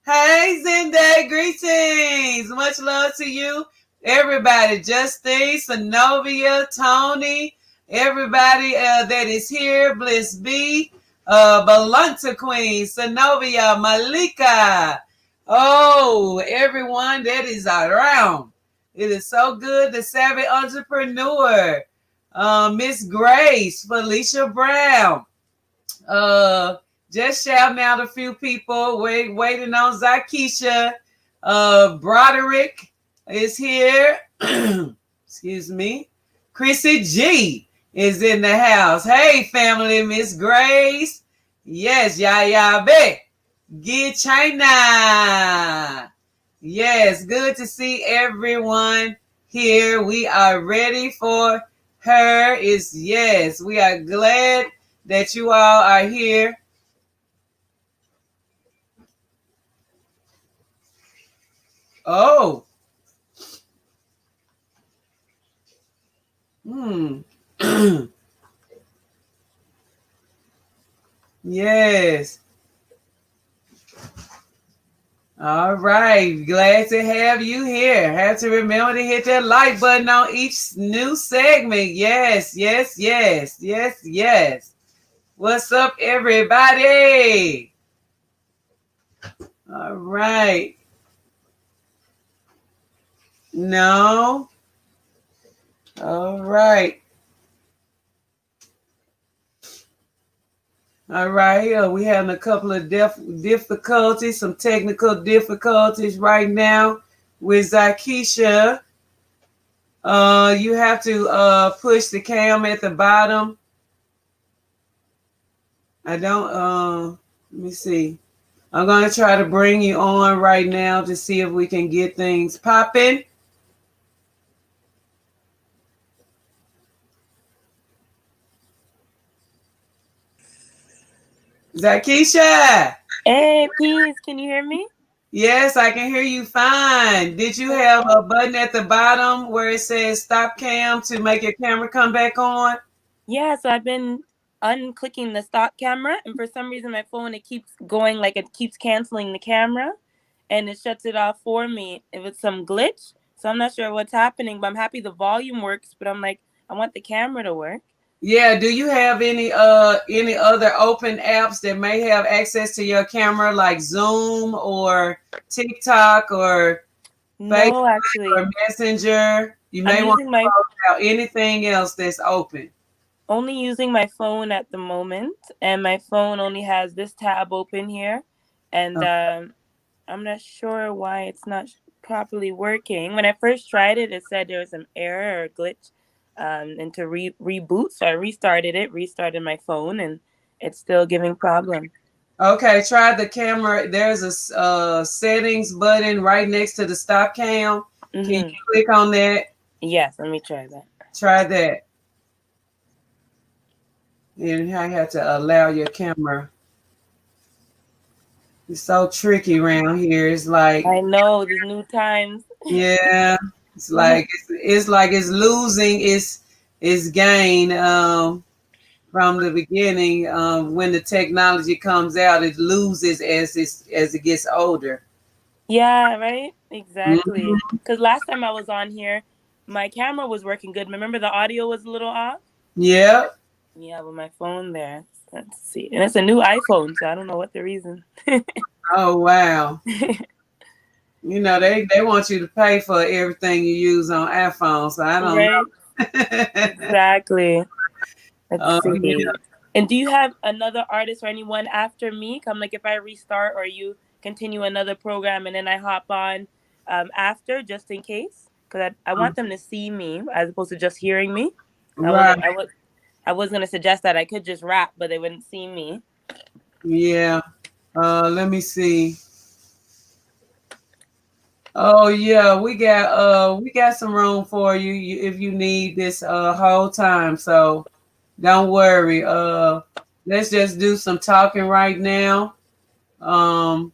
Hey, Zende, greetings. Much love to you. Everybody, Justine, Synovia, Tony, everybody that is here, Bliss B, Balanta Queen, Synovia, Malika. Oh, everyone that is around. It is so good. The Savvy Entrepreneur, Miss Grace, Felicia Brown. Just shouting out a few people. Waiting on Zakisha. Broderick is here. Excuse me. Chrissy G is in the house. Hey, family, Miss Grace. Yes, Yaya Be. Get China. Yes, good to see everyone here. We are ready for her. Yes, we are glad that you all are here. Oh. Yes. All right. Glad to have you here. Have to remember to hit that like button on each new segment. Yes, yes, yes, yes, yes. What's up, everybody? All right. No. All right. All right. We having a couple of difficulties, some technical difficulties right now with Zakisha. You have to push the cam at the bottom. I don't, let me see. I'm going to try to bring you on right now to see if we can get things popping. Zakisha. Hey, peace. Can you hear me? Yes, I can hear you fine. Did you have a button at the bottom where it says stop cam to make your camera come back on? Yeah, so I've been unclicking the stop camera, and for some reason my phone, it keeps going, like it keeps canceling the camera, and it shuts it off for me if it's some glitch. So I'm not sure what's happening, but I'm happy the volume works, but I'm like, I want the camera to work. Yeah, do you have any other open apps that may have access to your camera, like Zoom or TikTok or No, actually, or Messenger? You may want to close out anything else that's open. Only using my phone at the moment, and my phone only has this tab open here, and I'm not sure why it's not properly working. When I first tried it, it said there was an error or glitch, and to reboot. So I restarted my phone, and it's still giving problems. Okay, try the camera. There's a settings button right next to the stop cam. Can you click on that? Yes, let me try that. Try that. And I have to allow your camera. It's so tricky around here. It's like, I know these new times. Yeah, it's like it's losing its gain from the beginning. When the technology comes out, it loses as it gets older. Yeah, right. Exactly. Because last time I was on here, my camera was working good. Remember, the audio was a little off. Yeah. Yeah, with my phone there. Let's see. And it's a new iPhone, so I don't know what the reason. Oh, wow. You know, they want you to pay for everything you use on iPhone, so I don't know. Exactly. Let's see. Yeah. And do you have another artist or anyone after me? Come, like, if I restart or you continue another program and then I hop on after, just in case? Because I want them to see me as opposed to just hearing me. Right. I was going to suggest that I could just rap, but they wouldn't see me. Yeah. Let me see. Oh yeah, we got some room for you, if you need this whole time. So don't worry. Let's just do some talking right now. Um,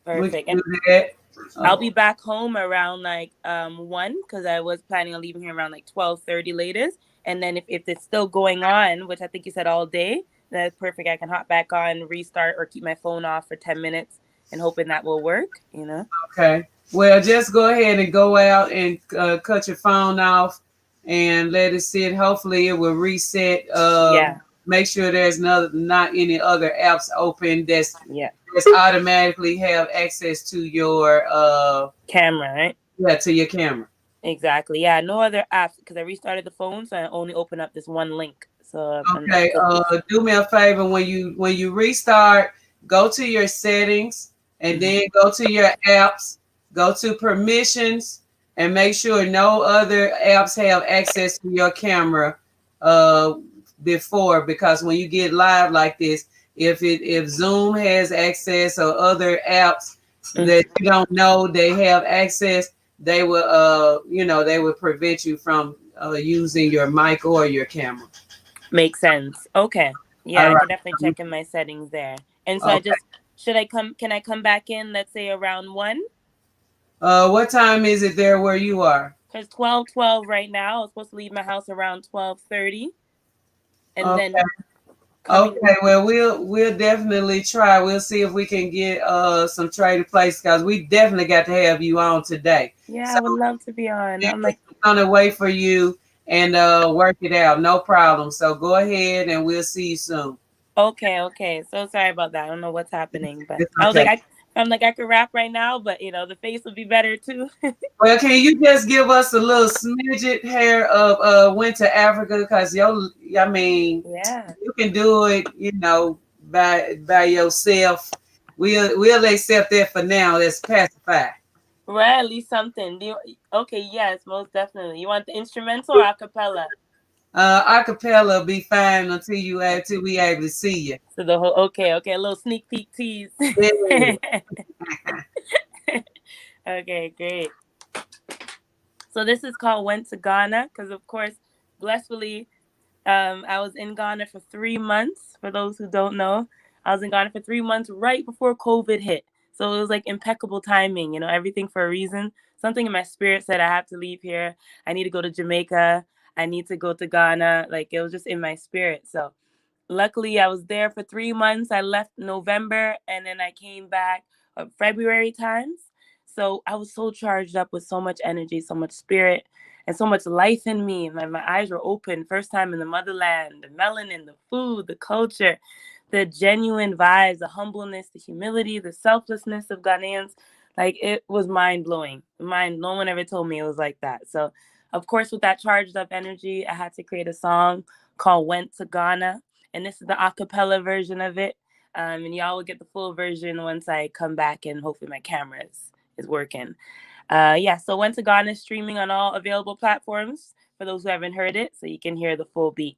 we Perfect. can And do that. I'll be back home around like 1 because I was planning on leaving here around like 12:30 latest. And then if it's still going on, which I think you said all day, that's perfect. I can hop back on, restart, or keep my phone off for 10 minutes and hoping that will work, you know? Okay. Well, just go ahead and go out and cut your phone off and let it sit. Hopefully, it will reset. Yeah. Make sure there's not any other apps open that's Yeah. automatically have access to your Camera, right? yeah, to your camera. Exactly. Yeah. No other apps because I restarted the phone, so I only open up this one link. So Okay. Do me a favor when you restart, go to your settings and then go to your apps, go to permissions, and make sure no other apps have access to your camera before, because when you get live like this, if Zoom has access or other apps that you don't know they have access, they will they will prevent you from using your mic or your camera. Makes sense. Okay. Yeah, All I right. can definitely check in my settings there. And so Okay. can I come back in, let's say around 1? What time is it there where you are? Because 12:12 right now. I was supposed to leave my house around 12:30. And Okay. then coming. Okay. Well, we'll definitely try. We'll see if we can get some trading places, because we definitely got to have you on today. Yeah, So I would love to be on. I'm like, we're gonna wait for you and work it out. No problem. So go ahead and we'll see you soon. okay. So sorry about that. I don't know what's happening, but It's I was okay. like, I'm like, I could rap right now, but the face would be better too. Well, can you just give us a little smidget here of went to Africa? Because Yeah. you can do it, by yourself. We'll accept that for now. Let's pacify. Right, at least something. Okay, yes, most definitely. You want the instrumental or a cappella? Acapella be fine until we able to see you. So the whole okay, a little sneak peek tease. Yeah. Okay, great. So this is called Went to Ghana because, of course, blissfully, I was in Ghana for 3 months. For those who don't know, I was in Ghana for 3 months right before COVID hit. So it was like impeccable timing, everything for a reason. Something in my spirit said I have to leave here. I need to go to Jamaica. I need to go to Ghana. Like it was just in my spirit. So luckily, I was there for 3 months. I left November and then I came back February times. So I was so charged up with so much energy, so much spirit, and so much life in me. My eyes were open. First time in the motherland, the melanin, the food, the culture, the genuine vibes, the humbleness, the humility, the selflessness of Ghanaians. Like it was mind blowing. No one ever told me it was like that. So, of course, with that charged up energy, I had to create a song called Went to Ghana. And this is the acapella version of it. And y'all will get the full version once I come back and hopefully my camera is working. So Went to Ghana is streaming on all available platforms for those who haven't heard it, so you can hear the full beat.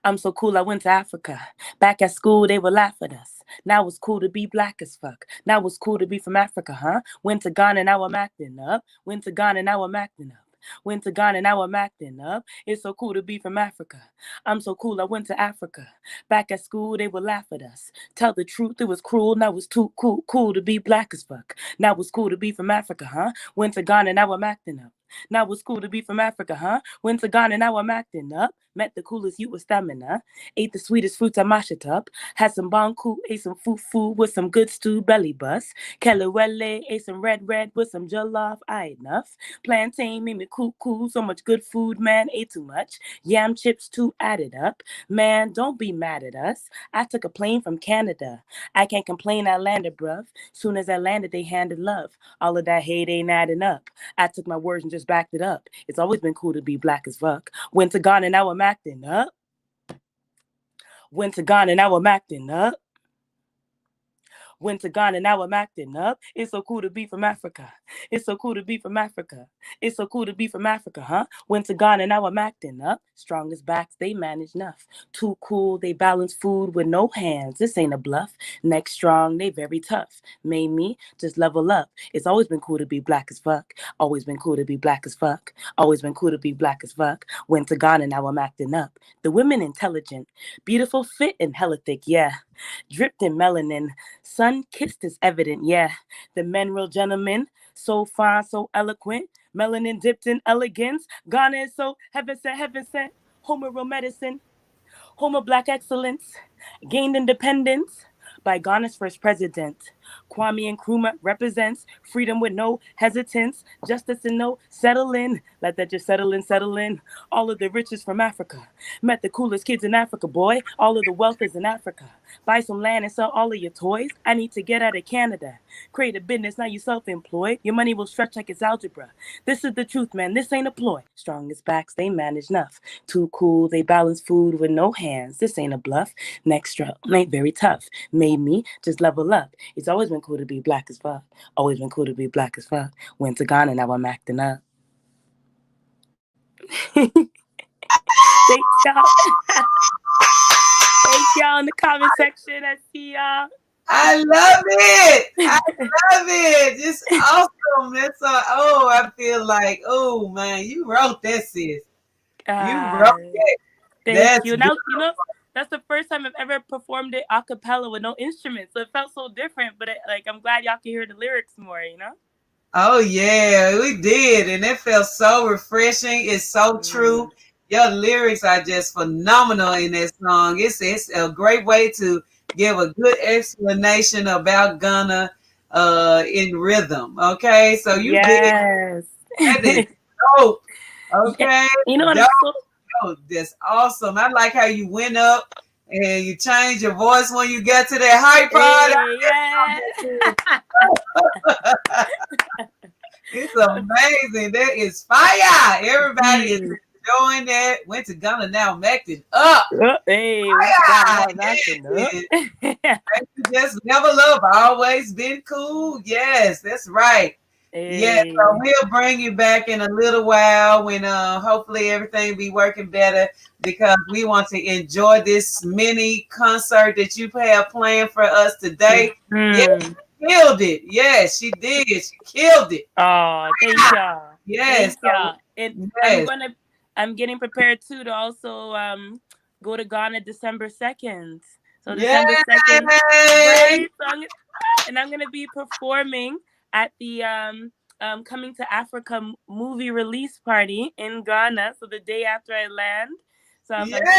I'm so cool, I went to Africa. Back at school, they would laugh at us. Now it's cool to be black as fuck. Now it's cool to be from Africa, huh? Went to Ghana, now I'm acting up. Went to Ghana, now I'm acting up. Went to Ghana, now I'm acting up. It's so cool to be from Africa. I'm so cool, I went to Africa. Back at school, they would laugh at us. Tell the truth, it was cruel. Now it's too cool to be black as fuck. Now it's cool to be from Africa, huh? Went to Ghana, now I'm acting up. Now it's cool to be from Africa, huh? Went to Ghana, now I'm acting up. Met the coolest youth with stamina. Ate the sweetest fruits, I mash it up. Had some banku, ate some fufu with some good stew, belly bus. Kelewele, ate some red with some jollof, I enough. Plantain made me cool, so much good food, man, ate too much. Yam chips too added up. Man, don't be mad at us. I took a plane from Canada. I can't complain, I landed, bruv. Soon as I landed, they handed love. All of that hate ain't adding up. I took my words and just backed it up. It's always been cool to be black as fuck. Went to Ghana, now I'm acting up. Went to Ghana, now I'm acting up. Went to Ghana, now I'm acting up. It's so cool to be from Africa. It's so cool to be from Africa. It's so cool to be from Africa, huh? Went to Ghana, now I'm acting up. Strongest backs, they manage enough. Too cool, they balance food with no hands. This ain't a bluff. Neck strong, they very tough. Made me just level up. It's always been cool to be black as fuck. Always been cool to be black as fuck. Always been cool to be black as fuck. Went to Ghana, now I'm acting up. The women intelligent, beautiful, fit, and hella thick, yeah. Dripped in melanin. Sun kissed is evident, yeah. The men real gentlemen, so fine, so eloquent. Melanin dipped in elegance. Ghana is so heaven sent. Homer real medicine. Homer black excellence. Gained independence by Ghana's first president. Kwame Nkrumah represents freedom with no hesitance, justice and no settle in. Let that just settle in. All of the riches from Africa. Met the coolest kids in Africa, boy. All of the wealth is in Africa. Buy some land and sell all of your toys. I need to get out of Canada. Create a business, now you self-employed. Your money will stretch like it's algebra. This is the truth, man. This ain't a ploy. Strongest backs, they manage enough. Too cool, they balance food with no hands. This ain't a bluff. Next struggle, ain't very tough. Made me just level up. It's always been cool to be black as fuck. Always been cool to be black as fuck. Went to Ghana, now I'm acting up. Thank y'all. Thank y'all in the comment section. I see y'all. I love it. I love it. Just awesome. That's I feel like, oh man, you wrote that, sis. You wrote that. Thank you. Now, you know, that's the first time I've ever performed it a cappella with no instruments. So it felt so different, but I'm glad y'all can hear the lyrics more, you know? Oh yeah, we did. And it felt so refreshing. It's so true. Your lyrics are just phenomenal in that song. It's a great way to give a good explanation about Ghana in rhythm. Okay, so you did. That is dope. Okay, you know what? That's awesome. I like how you went up and you changed your voice when you got to that high part. It's amazing. That is fire. Everybody is enjoying that. Went to Ghana, now I'm acting up. Hey, just level up. Always been cool. Yes, that's right. Yeah, so we'll bring you back in a little while when hopefully everything be working better, because we want to enjoy this mini concert that you have planned for us today. Yes, she killed it. Yes, she did. She killed it. Oh, thank y'all. Yes. Thank y'all. I'm getting prepared too to also go to Ghana December 2nd. So December 2nd, right? And I'm gonna be performing at the Coming to Africa movie release party in Ghana. So the day after I land. So I'm so grateful.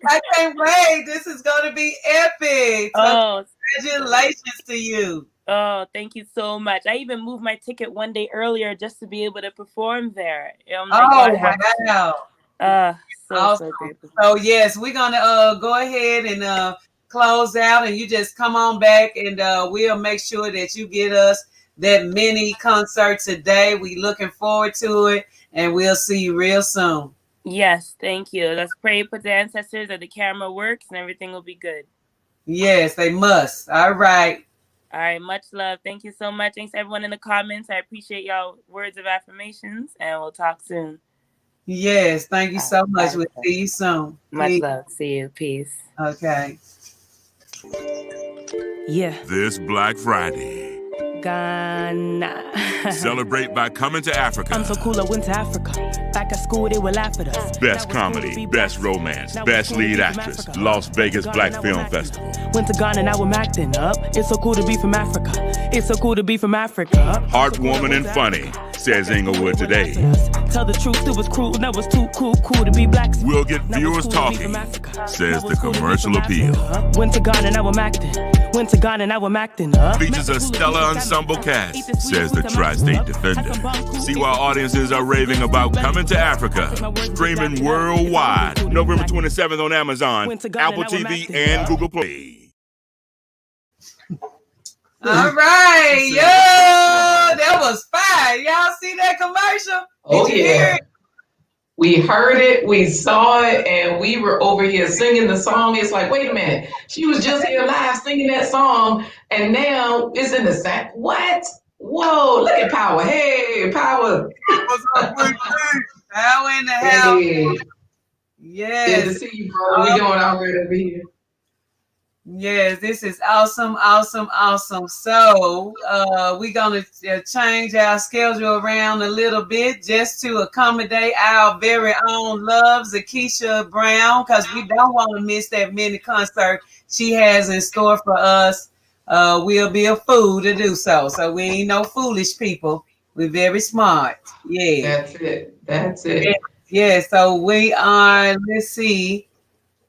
I can't wait. This is gonna be epic. So congratulations to you. Oh, thank you so much. I even moved my ticket one day earlier just to be able to perform there. Wow. So grateful. So yes, we're gonna go ahead and close out, and you just come on back, and we'll make sure that you get us that mini concert today. We looking forward to it, and we'll see you real soon. Yes, thank you. Let's pray for the ancestors that the camera works and everything will be good. Yes, they must. All right. All right, much love. Thank you so much. Thanks everyone in the comments. I appreciate y'all words of affirmations, and we'll talk soon. Yes, thank you so much. We'll see you soon. Much love. See you. Peace. Okay. Yeah. This Black Friday, Ghana. Celebrate by coming to Africa. I'm so cool, I went to Africa. Back at school, they will laugh at us. Best comedy, best romance, best lead actress, Las Vegas Black Film Festival. Went to Ghana, now I'm acting up. It's so cool to be from Africa. It's so cool to be from Africa. Heartwarming and funny, says Inglewood today. Tell the truth, it was cruel. That was too cool to be black. We'll get viewers talking, says the commercial appeal. Went to Ghana, now I'm acting. Went to Ghana, now I'm acting up. Features a stellar ensemble cast, says the Tri-State Defender. See why audiences are raving about coming to Africa. Streaming worldwide, November 27th on Amazon, Apple TV, and Google Play. All right, yo, that was fire. Y'all see that commercial? Oh, Did you hear it? We heard it, we saw it, and we were over here singing the song. It's like, wait a minute, she was just here live singing that song, and now it's in the same. What? Whoa, look at Power. Hey, Power. What's up, Power in the house. Hey. Yes. Good to see you, brother. We doing all right over here. Yes, this is awesome, awesome, awesome. So we're going to change our schedule around a little bit just to accommodate our very own love, Zakisha Brown, because we don't want to miss that mini concert she has in store for us. We'll be a fool to do so. So we ain't no foolish people. We're very smart. Yeah. That's it. That's it. Yeah, so we are, let's see.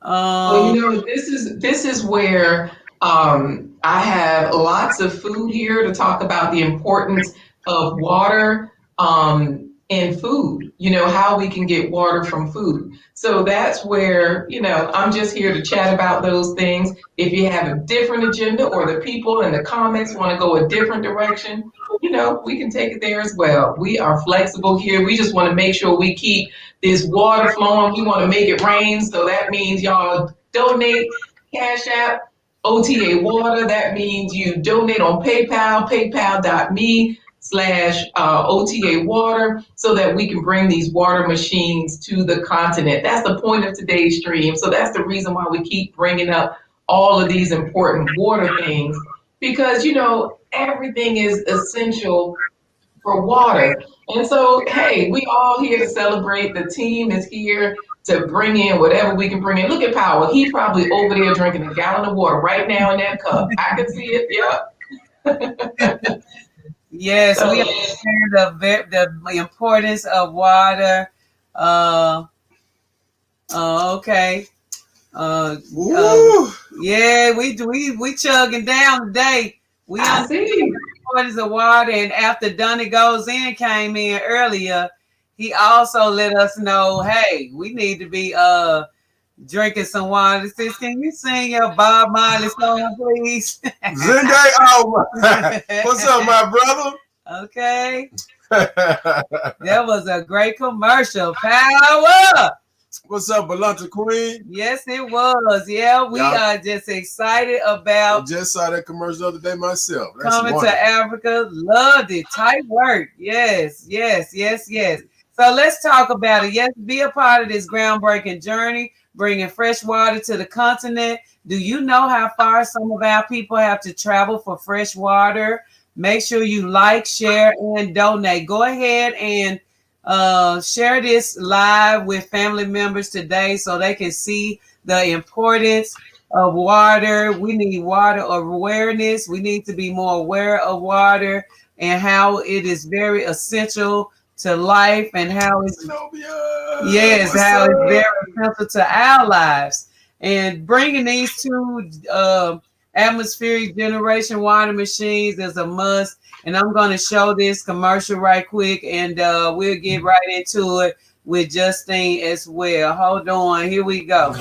Well, this is where I have lots of food here to talk about the importance of water in food, how we can get water from food. So that's where, I'm just here to chat about those things. If you have a different agenda or the people in the comments want to go a different direction, we can take it there as well. We are flexible here. We just want to make sure we keep this water flowing. We want to make it rain. So that means y'all donate, Cash App, OTA Water. That means you donate on PayPal, paypal.me/OTA Water, so that we can bring these water machines to the continent. That's the point of today's stream. So that's the reason why we keep bringing up all of these important water things, because, everything is essential for water. And so, hey, we all here to celebrate. The team is here to bring in whatever we can bring in. Look at Power. He probably over there drinking a gallon of water right now in that cup. I can see it. Yeah. Yes, So, we understand the importance of water. Okay. Yeah, we chugging down today. We understand the importance of water, and after Donnie Goes In came in earlier, he also let us know, hey, we need to be drinking some water. Sis, can you sing your Bob Marley song, please? What's up, my brother? Okay. That was a great commercial. Power! What's up, BALANTA Queen? Yes, it was. Yeah, we are just excited about. I just saw that commercial the other day myself. That's coming wonderful. to Africa. Loved it. Tight work. Yes, yes, yes, yes. So let's talk about it. Yes, be a part of this groundbreaking journey, bringing fresh water to the continent. Do you know how far some of our people have to travel for fresh water? Make sure you like, share, and donate. Go ahead and share this live with family members today so they can see the importance of water. We need water awareness. We need to be more aware of water and how it is very essential to life, and how it's how it's very essential to our lives. And bringing these two atmospheric generation water machines is a must. And I'm going to show this commercial right quick, and we'll get right into it with Justine as well. Hold on. Here we go.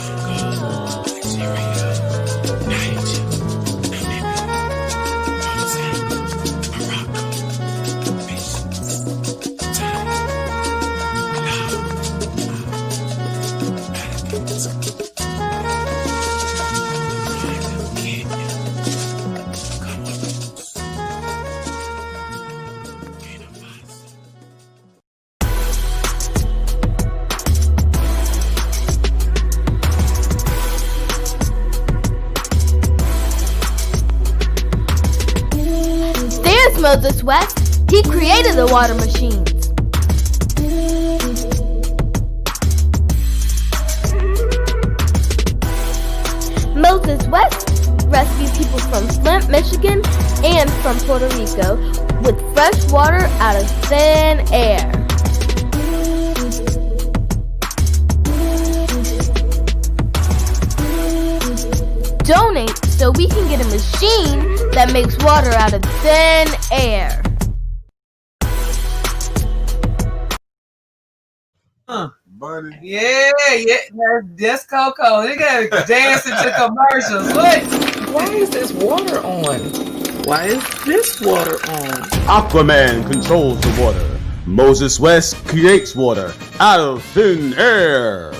Moses West, he created the water machines. Moses West rescued people from Flint, Michigan, and from Puerto Rico with fresh water out of thin air. Donate so we can get a machine that makes water out of thin air. Bunny. Yeah, that's Coco. They got dancing to commercials. What? Why is this water on? Why is this water on? Aquaman controls the water. Moses West creates water out of thin air.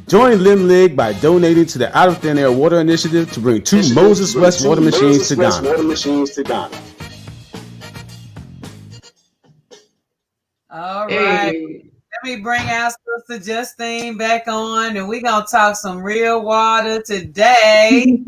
Join LMBLIG by donating to the Out of Thin Air Water Initiative to bring two Moses West water machines to Ghana. All right. Hey. Let me bring our sister Justine back on, and we're going to talk some real water today.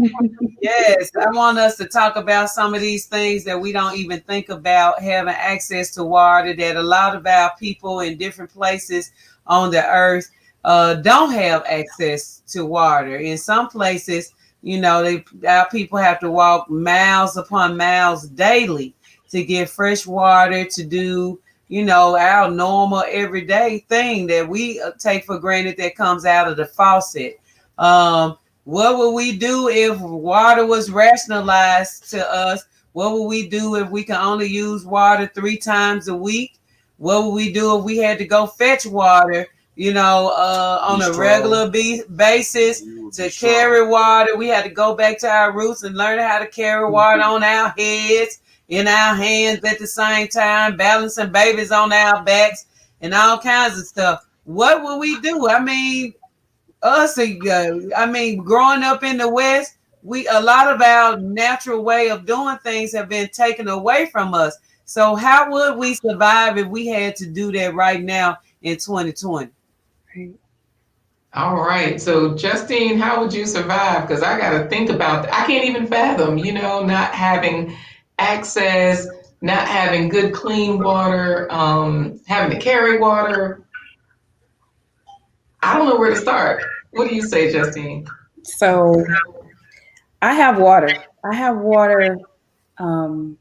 Yes, I want us to talk about some of these things that we don't even think about having access to water, that a lot of our people in different places on the earth don't have access to water. In some places, you know, our people have to walk miles upon miles daily to get fresh water to do, you know, our normal everyday thing that we take for granted that comes out of the faucet. What would we do if water was rationalized to us? What would we do if we can only use water 3 times a week? What would we do if we had to go fetch water, you know, on a regular basis to carry water? We had to go back to our roots and learn how to carry water on our heads, in our hands at the same time, balancing babies on our backs and all kinds of stuff. What will we do? I mean, growing up in the West, a lot of our natural way of doing things have been taken away from us. So how would we survive if we had to do that right now in 2020? All right. So Justine, how would you survive? Because I got to think about that. I can't even fathom, you know, not having access, not having good clean water, having to carry water. I don't know where to start. What do you say, Justine? So I have water. I have water in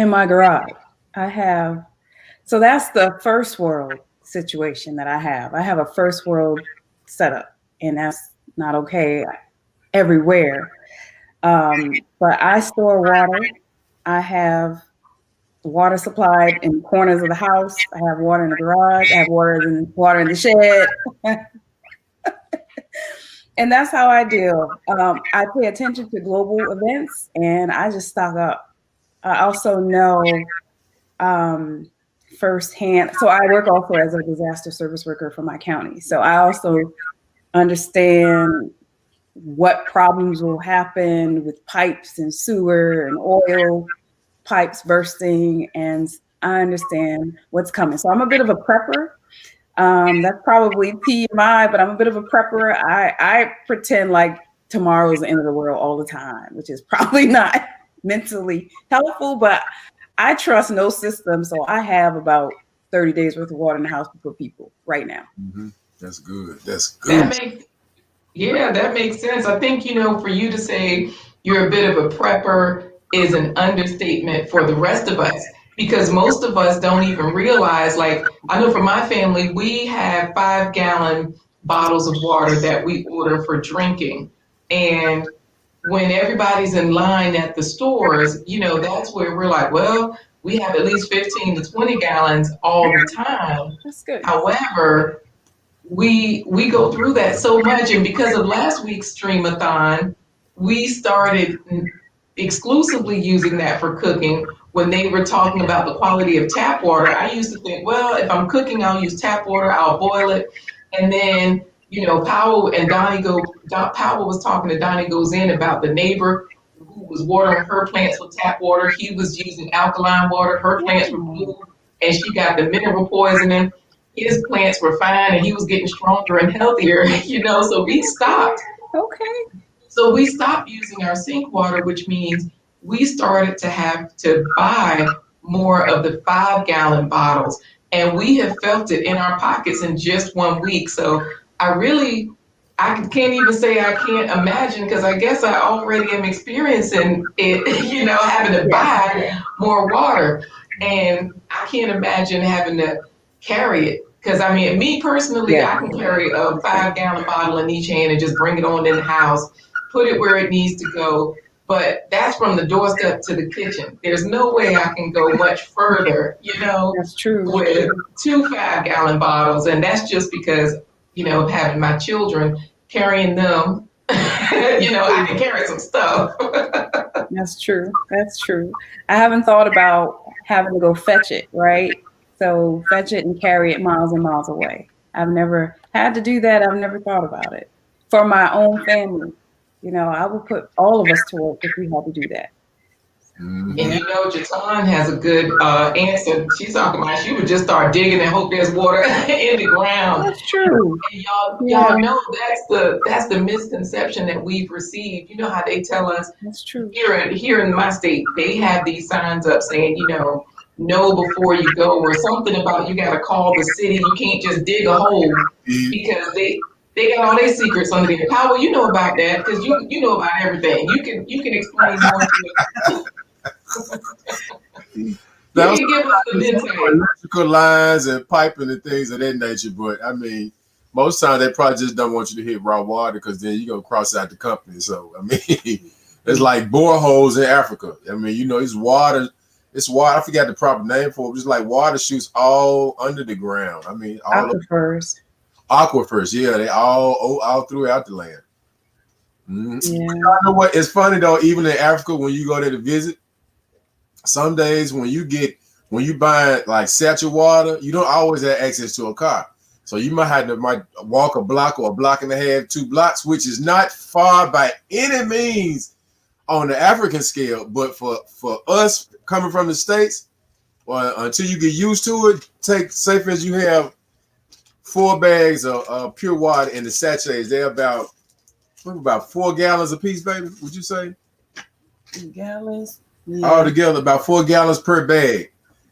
my garage. So that's the first world situation that I have. I have a first world setup, and that's not okay everywhere. But I store water. I have water supplied in corners of the house. I have water in the garage. I have water in the shed. And that's how I deal. I pay attention to global events, and I just stock up. I also know firsthand. So I work also as a disaster service worker for my county. So I also understand what problems will happen with pipes and sewer and oil pipes bursting, and I understand what's coming. So I'm a bit of a prepper. That's probably TMI, but I'm a bit of a prepper. I pretend like tomorrow is the end of the world all the time, which is probably not mentally helpful, but I trust no system. So I have about 30 days worth of water in the house for people right now. Mm-hmm. That's good. That's good. That makes sense. I think, you know, for you to say you're a bit of a prepper is an understatement for the rest of us, because most of us don't even realize, like, I know for my family, we have 5-gallon bottles of water that we order for drinking. And when everybody's in line at the stores, you know, that's where we're like, well, we have at least 15 to 20 gallons all the time. That's good. However, we go through that so much, and because of last week's Streamathon, we started exclusively using that for cooking. When they were talking about the quality of tap water, I used to think, well, if I'm cooking, I'll use tap water, I'll boil it. And then, you know, Powell was talking to Donnie Goes In about the neighbor who was watering her plants with tap water. He was using alkaline water, her plants were blue, and she got the mineral poisoning. His plants were fine, and he was getting stronger and healthier, you know, so we stopped. Okay. So we stopped using our sink water, which means we started to have to buy more of the 5-gallon bottles, and we have felt it in our pockets in just 1 week. So I can't even say I can't imagine, because I guess I already am experiencing it, you know, having to buy more water. And I can't imagine having to carry it. Because I mean, me personally, I can carry a 5-gallon bottle in each hand and just bring it on in the house, put it where it needs to go. But that's from the doorstep to the kitchen. There's no way I can go much further, you know, that's true, with 2 5-gallon bottles. And that's just because, you know, having my children, carrying them, you know, I can carry some stuff. That's true. That's true. I haven't thought about having to go fetch it, right? So fetch it and carry it miles and miles away. I've never had to do that. I've never thought about it. For my own family, you know, I would put all of us to work if we had to do that. And you know, Justine has a good answer. She's talking about she would just start digging and hope there's water in the ground. That's true. And y'all know that's the misconception that we've received. You know how they tell us That's true. Here in my state, they have these signs up saying, you know before you go, or something about you got to call the city. You can't just dig a hole because they got all their secrets under there. How will you know about that? Because you know about everything. You can explain more to it. Now, you can give us the details. Electrical lines and piping and things of that nature, but I mean, most times they probably just don't want you to hit raw water because then you're gonna cross out the company. So I mean, it's like boreholes in Africa. I mean, you know, it's water. I forgot the proper name for it. It's like water shoots all under the ground. I mean, all aquifers. Yeah, they all throughout the land. Mm-hmm. Yeah. You know what? It's funny though. Even in Africa, when you go there to visit, some days when you buy like satchel water, you don't always have access to a car. So you might walk a block or a block and a half, 2 blocks, which is not far by any means on the African scale. But for us coming from the States, until you get used to it, say for instance, you have 4 bags of pure water in the sachets. They're about 4 gallons a piece, baby. Would you say? Gallons? Yeah. All together, about 4 gallons per bag.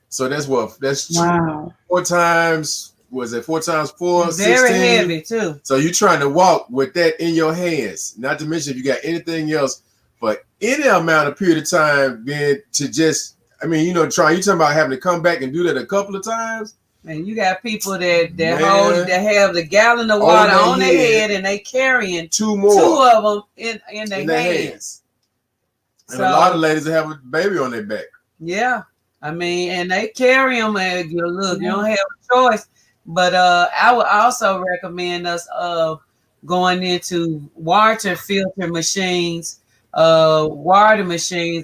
So that's wow. 4 times 4 times 4? Very 16. heavy too. So you're trying to walk with that in your hands. Not to mention if you got anything else, but any amount of period of time being to just, I mean, you talking about having to come back and do that a couple of times. And you got people that have the gallon of water on their head and they carrying 2 of them in their hands. And a lot of ladies have a baby on their back. Yeah. I mean, and they carry them and you don't have a choice. But I would also recommend us going into water filter machines,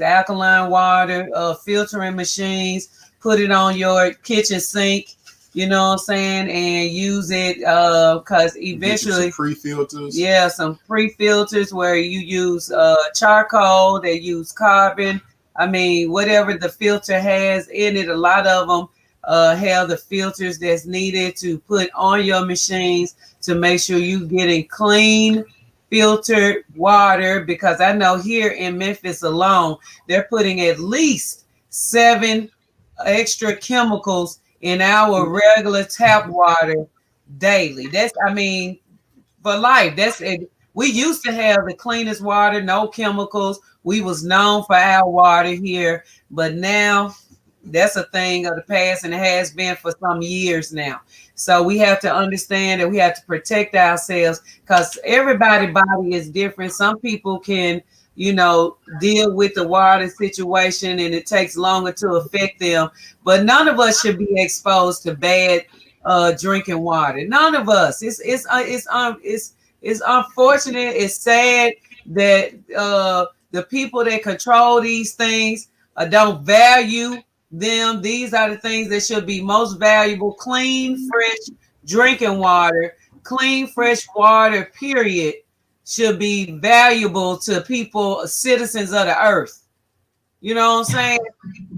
alkaline water, filtering machines, put it on your kitchen sink, you know what I'm saying, and use it because eventually some pre-filters. Yeah, some pre-filters where you use charcoal, they use carbon. I mean, whatever the filter has in it, a lot of them have the filters that's needed to put on your machines to make sure you're getting clean filtered water, because I know here in Memphis alone, they're putting at least 7 extra chemicals in our regular tap water daily. That's, I mean, for life. That's it. We used to have the cleanest water, no chemicals. We was known for our water here, but now that's a thing of the past, and it has been for some years now. So we have to understand that we have to protect ourselves because everybody's body is different. Some people can, deal with the water situation and it takes longer to affect them, but none of us should be exposed to bad drinking water. None of us. It's unfortunate. It's sad that the people that control these things don't value them. These are the things that should be most valuable: clean, fresh drinking water. Clean, fresh water, period, should be valuable to people, citizens of the earth. You know what I'm saying?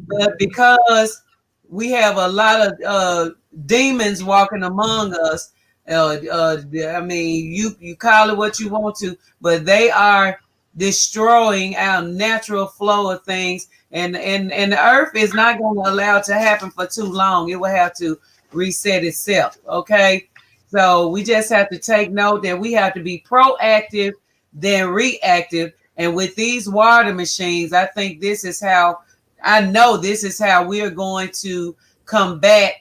But because we have a lot of demons walking among us, I mean, you call it what you want to, but they are destroying our natural flow of things, and the earth is not going to allow it to happen for too long. It will have to reset itself. Okay, so we just have to take note that we have to be proactive than reactive. And with these water machines, I think this is how we are going to combat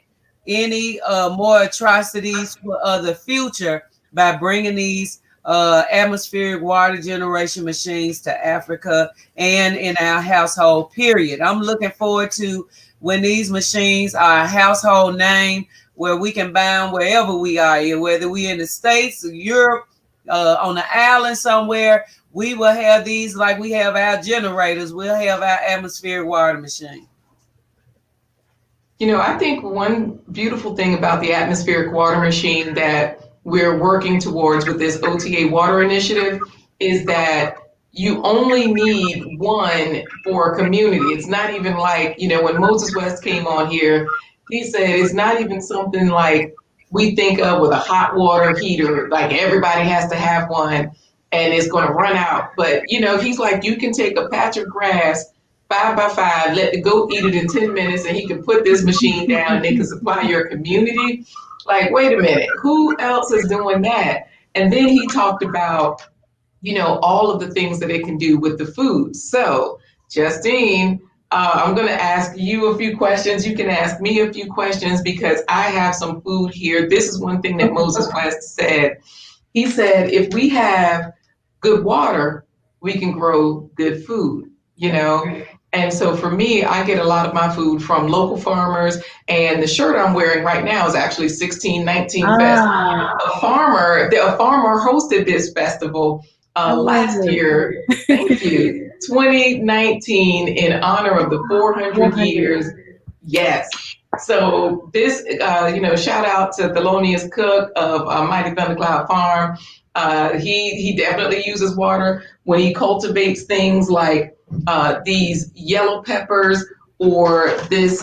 any more atrocities for the future by bringing these atmospheric water generation machines to Africa and in our household, period. I'm looking forward to when these machines are a household name, where we can buy them wherever we are, whether we in the States, Europe, on the island somewhere. We will have these like we have our generators. We'll have our atmospheric water machine. You know, I think one beautiful thing about the atmospheric water machine that we're working towards with this OTA water initiative is that you only need one for a community. It's not even like, you know, when Moses West came on here, he said it's not even something like we think of with a hot water heater, like everybody has to have one and it's going to run out. But, you know, he's like, you can take a patch of grass 5x5, let the goat eat it in 10 minutes, and he can put this machine down and it can supply your community. Like, wait a minute, who else is doing that? And then he talked about, you know, all of the things that it can do with the food. So, Justine, I'm going to ask you a few questions. You can ask me a few questions because I have some food here. This is one thing that Moses West said. He said, if we have good water, we can grow good food, you know? And so for me, I get a lot of my food from local farmers, and the shirt I'm wearing right now is actually 1619 Fest. A farmer hosted this festival last year. Thank you. 2019 in honor of the 400 years. Yes. So this, you know, shout out to Thelonious Cook of Mighty Thundercloud Farm. He definitely uses water when he cultivates things like these yellow peppers or this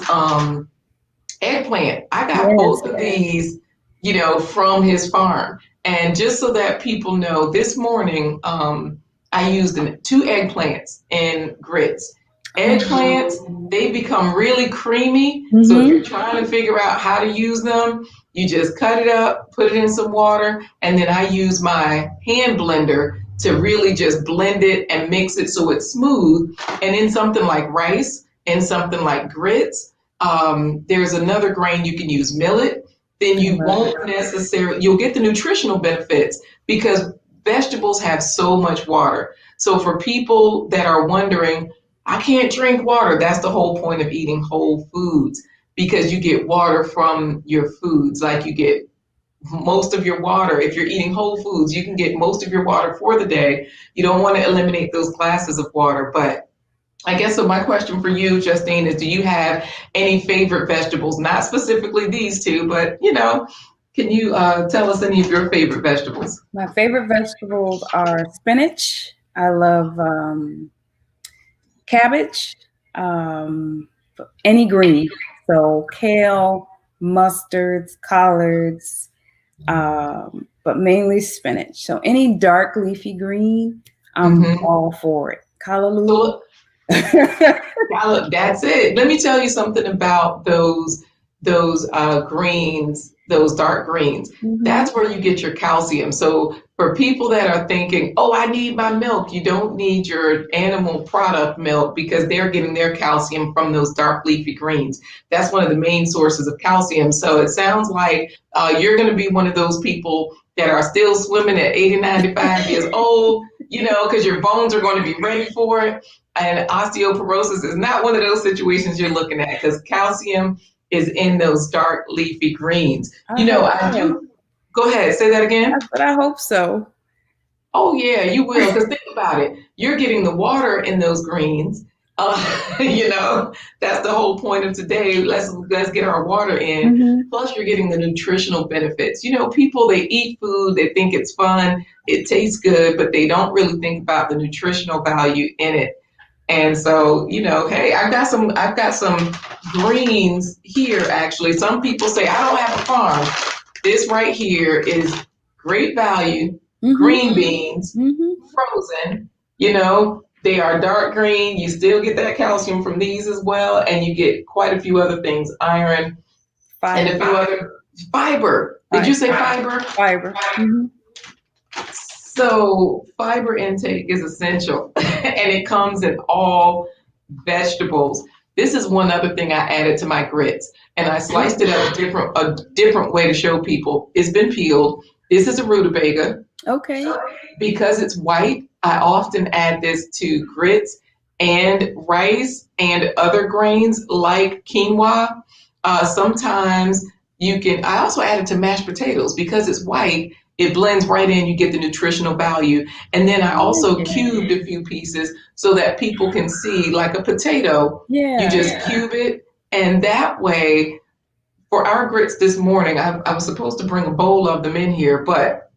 eggplant. I got both of these, you know, from his farm. And just so that people know, this morning I used 2 eggplants in grits. Eggplants, they become really creamy. So if you're trying to figure out how to use them, you just cut it up, put it in some water, and then I use my hand blender to really just blend it and mix it so it's smooth. And in something like rice and something like grits, there's another grain you can use, millet. Then you won't necessarily, you'll get the nutritional benefits because vegetables have so much water. So for people that are wondering, I can't drink water, that's the whole point of eating whole foods, because you get water from your foods. Like you get most of your water. If you're eating whole foods, you can get most of your water for the day. You don't want to eliminate those glasses of water. But I guess so my question for you, Justine, is do you have any favorite vegetables? Not specifically these 2, but, you know, can you tell us any of your favorite vegetables? My favorite vegetables are spinach. I love cabbage, any green. So kale, mustards, collards, but mainly spinach. So any dark leafy green, I'm all for it. Callaloo. That's it. Let me tell you something about those greens, those dark greens. That's where you get your calcium. So for people that are thinking, oh, I need my milk, you don't need your animal product milk because they're getting their calcium from those dark leafy greens. That's one of the main sources of calcium. So it sounds like you're going to be one of those people that are still swimming at 80, 95 years old, you know, because your bones are going to be ready for it. And osteoporosis is not one of those situations you're looking at because calcium is in those dark leafy greens. You know, I do. Go ahead, say that again. But I hope so. Oh yeah, you will. Because think about it. You're getting the water in those greens. You know, that's the whole point of today. Let's get our water in. Plus, you're getting the nutritional benefits. You know, people, they eat food, they think it's fun, it tastes good, but they don't really think about the nutritional value in it. And so, you know, hey, I've got some greens here, actually. Some people say, I don't have a farm. This right here is great value, green beans, frozen. You know, they are dark green. You still get that calcium from these as well. And you get quite a few other things, iron, and a few other fiber. Did you say fiber? Fiber. So fiber intake is essential, and it comes in all vegetables. This is one other thing I added to my grits, and I sliced it up a different way to show people. It's been peeled. This is a rutabaga. Okay. Because it's white, I often add this to grits and rice and other grains like quinoa. Sometimes I also add it to mashed potatoes because it's white. It blends right in, you get the nutritional value. And then I also cubed a few pieces so that people can see, like a potato. You just cube it And that way, for our grits this morning, I was supposed to bring a bowl of them in here, but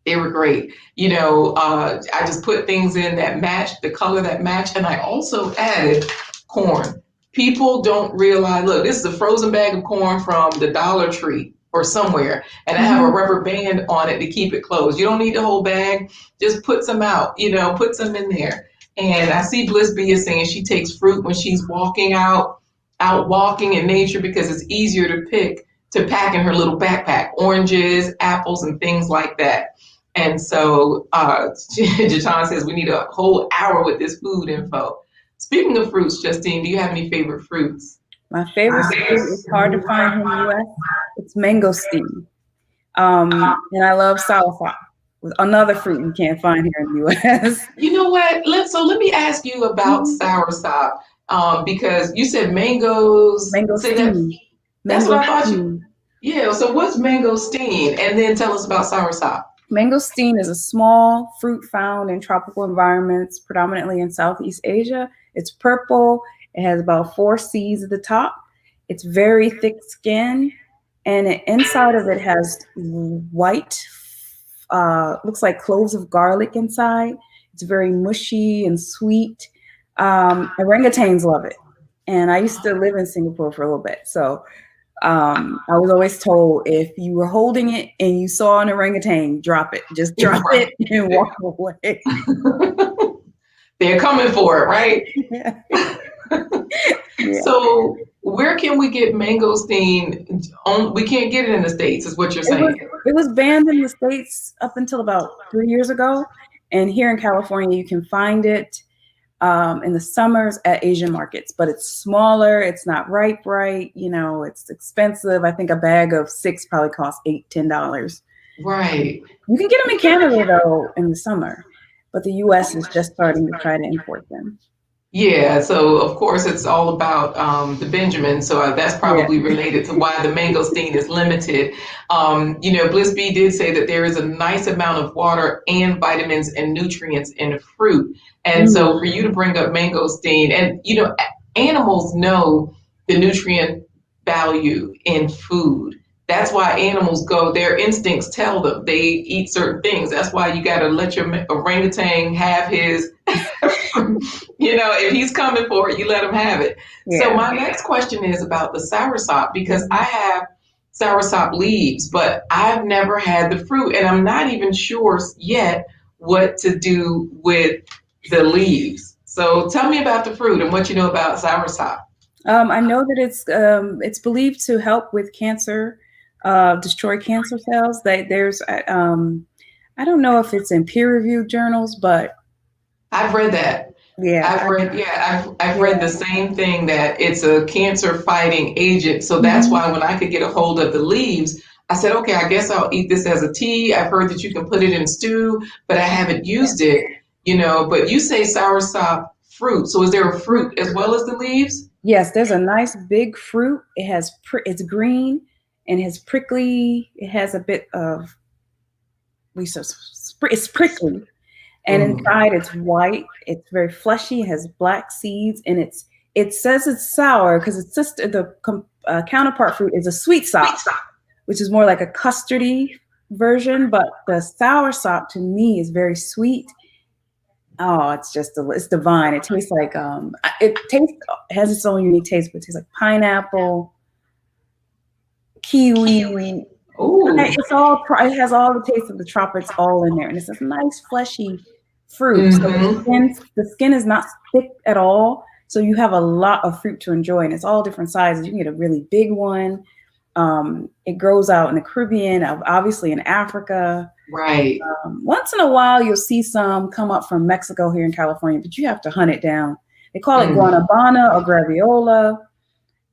they were great. I just put things in that matched, the color that matched, and I also added corn. People don't realize, look, this is a frozen bag of corn from the Dollar Tree or somewhere, and I have a rubber band on it to keep it closed. You don't need the whole bag, just put some out, put some in there. And I see Bliss B is saying she takes fruit when she's out walking in nature because it's easier to pack in her little backpack, oranges, apples, and things like that. And so Jatan says we need a whole hour with this food info. Speaking of fruits, Justine, do you have any favorite fruits? My favorite fruit is hard to find in the U.S. It's mangosteen. And I love soursop, another fruit you can't find here in the U.S. You know what? Let me ask you about soursop, because you said mangoes. Mangosteen. That's what I thought you. Yeah. So what's mangosteen? And then tell us about soursop. Mangosteen is a small fruit found in tropical environments, predominantly in Southeast Asia. It's purple. It has about 4 seeds at the top. It's very thick skin, and inside of it has white, looks like cloves of garlic inside. It's very mushy and sweet. Orangutans love it. And I used to live in Singapore for a little bit. So I was always told if you were holding it and you saw an orangutan, drop it. Just drop it and walk away. They're coming for it, right? Yeah. So where can we get mangosteen? We can't get it in the States, is what you're saying. It was banned in the States up until about 3 years ago. And here in California, you can find it in the summers at Asian markets, but it's smaller. It's not ripe. It's expensive. I think a bag of 6 probably costs $8-10. Right. You can get them in Canada though in the summer, but the U.S. is just starting to try to import them. Yeah, so of course it's all about the Benjamin, so that's probably related to why the mangosteen is limited. Bliss B did say that there is a nice amount of water and vitamins and nutrients in fruit. And so for you to bring up mangosteen, and animals know the nutrient value in food. That's why animals their instincts tell them they eat certain things. That's why you got to let your orangutan have his, if he's coming for it, you let him have it. Yeah. So my next question is about the soursop, because I have soursop leaves, but I've never had the fruit, and I'm not even sure yet what to do with the leaves. So tell me about the fruit and what you know about soursop. I know that it's believed to help with cancer. Destroy cancer cells. There's I don't know if it's in peer-reviewed journals, but I've read that. Yeah, I've read the same thing, that it's a cancer-fighting agent. So that's why when I could get a hold of the leaves, I said, okay, I guess I'll eat this as a tea. I've heard that you can put it in stew, but I haven't used it. But you say soursop fruit. So is there a fruit as well as the leaves? Yes, there's a nice big fruit. It's green. And it's prickly. It has a bit of, it's prickly, and inside it's white. It's very fleshy. It has black seeds, and it says it's sour because it's just the counterpart fruit is a sweet sop, which is more like a custardy version. But the soursop to me is very sweet. Oh, it's divine. It tastes like it has its own unique taste, but it tastes like pineapple, kiwi. It has all the taste of the tropics all in there, and it's a nice fleshy fruit. So the skin is not thick at all, so you have a lot of fruit to enjoy, and it's all different sizes. You can get a really big one. It grows out in the Caribbean, obviously in Africa. Right. Once in a while, you'll see some come up from Mexico here in California, but you have to hunt it down. They call it guanabana or graviola.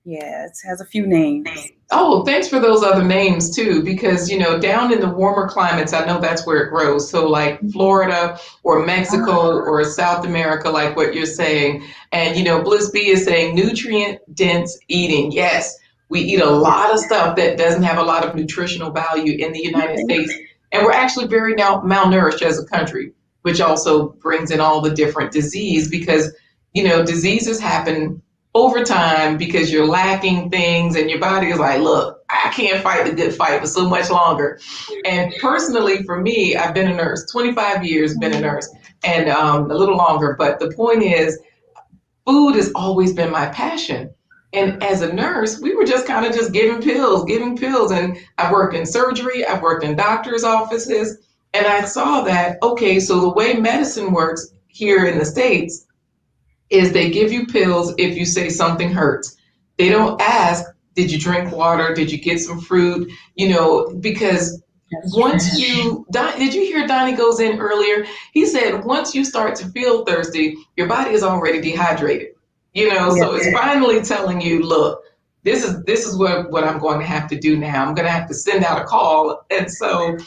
Yeah, it has a few names. Oh, thanks for those other names too, because, down in the warmer climates, I know that's where it grows. So like Florida or Mexico or South America, like what you're saying. And, Bliss B is saying nutrient dense eating. Yes, we eat a lot of stuff that doesn't have a lot of nutritional value in the United States. And we're actually very malnourished as a country, which also brings in all the different disease because, diseases happen over time, because you're lacking things and your body is like, look, I can't fight the good fight for so much longer. And personally, for me, I've been a nurse, 25 years, been a nurse, and a little longer. But the point is, food has always been my passion. And as a nurse, we were just kind of just giving pills. And I've worked in surgery, I've worked in doctors' offices, and I saw that, okay, so the way medicine works here in the States is they give you pills if you say something hurts. They don't ask, did you drink water? Did you get some fruit? You know, because once you, did you hear Donnie goes in earlier? He said, once you start to feel thirsty, your body is already dehydrated. You know, so it's finally telling you, look, this is what I'm going to have to do now. I'm going to have to send out a call. And so,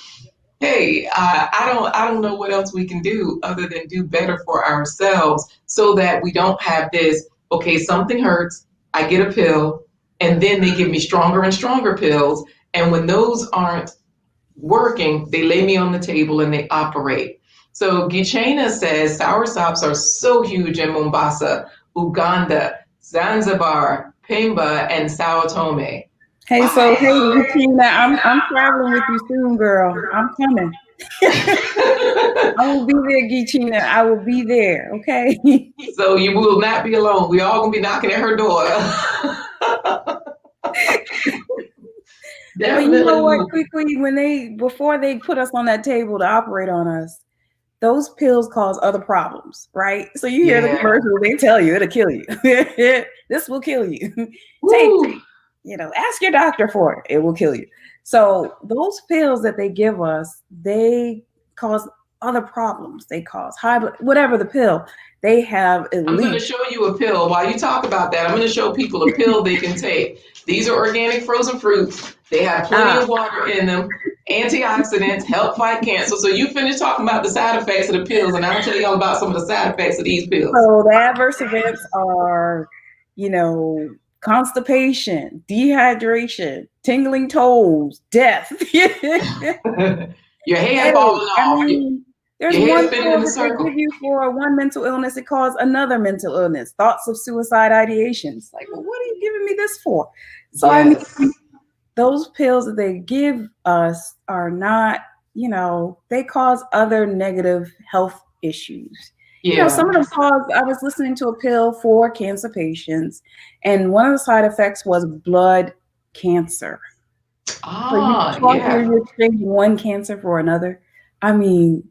hey, I don't know what else we can do other than do better for ourselves so that we don't have this, okay, something hurts, I get a pill, and then they give me stronger and stronger pills. And when those aren't working, they lay me on the table and they operate. So Gichena says soursops are so huge in Mombasa, Uganda, Zanzibar, Pemba, and Sao Tome. Hey, so hey, Zakisha, I'm traveling with you soon, girl. I'm coming. I will be there, Zakisha. I will be there. Okay. So you will not be alone. We all gonna be knocking at her door. But you know what? Quickly, before they put us on that table to operate on us, those pills cause other problems, right? So you hear the commercial, they tell you it'll kill you. This will kill you. Take. You know, ask your doctor for it. It will kill you. So those pills that they give us, they cause other problems. They cause high blood, whatever the pill, they have at I'm least. going to show you a pill. While you talk about that, I'm going to show people a pill they can take. These are organic frozen fruits. They have plenty of water in them, antioxidants, help fight cancer. So you finish talking about the side effects of the pills, and I'll tell you all about some of the side effects of these pills. So the adverse events are, you know, constipation, dehydration, tingling toes, death. Your hair falling off. I mean, there's one pill that they give you for one mental illness. It causes another mental illness. Thoughts of suicide ideations. Like, well, what are you giving me this for? So I mean, those pills that they give us are not, you know, they cause other negative health issues. You know, some of them cause, I was listening to a pill for cancer patients, and one of the side effects was blood cancer. You're trading one cancer for another. I mean,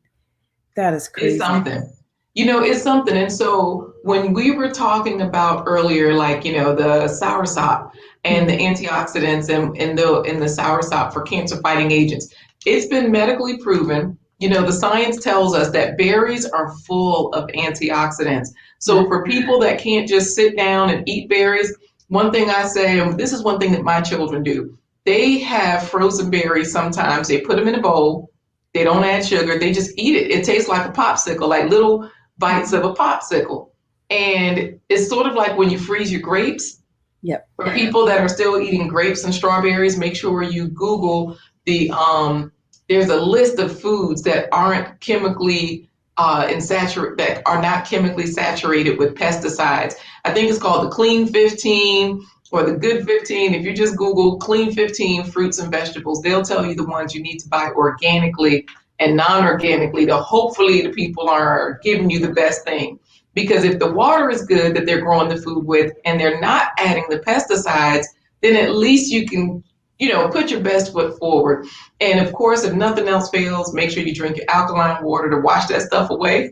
that is crazy. It's something. You know, it's something. And so when we were talking about earlier, like, you know, the soursop and the antioxidants in the soursop for cancer fighting agents, it's been medically proven. You know, the science tells us that berries are full of antioxidants. So for people that can't just sit down and eat berries, one thing I say, and this is one thing that my children do, they have frozen berries sometimes. They put them in a bowl. They don't add sugar. They just eat it. It tastes like a popsicle, like little bites of a popsicle. And it's sort of like when you freeze your grapes. Yep. For people that are still eating grapes and strawberries, make sure you Google there's a list of foods that aren't chemically that are not chemically saturated with pesticides. I think it's called the Clean 15 or the Good 15. If you just Google Clean 15 fruits and vegetables, they'll tell you the ones you need to buy organically and non-organically to hopefully the people are giving you the best thing. Because if the water is good that they're growing the food with and they're not adding the pesticides, then at least you can, you know, put your best foot forward. And of course, if nothing else fails, make sure you drink your alkaline water to wash that stuff away,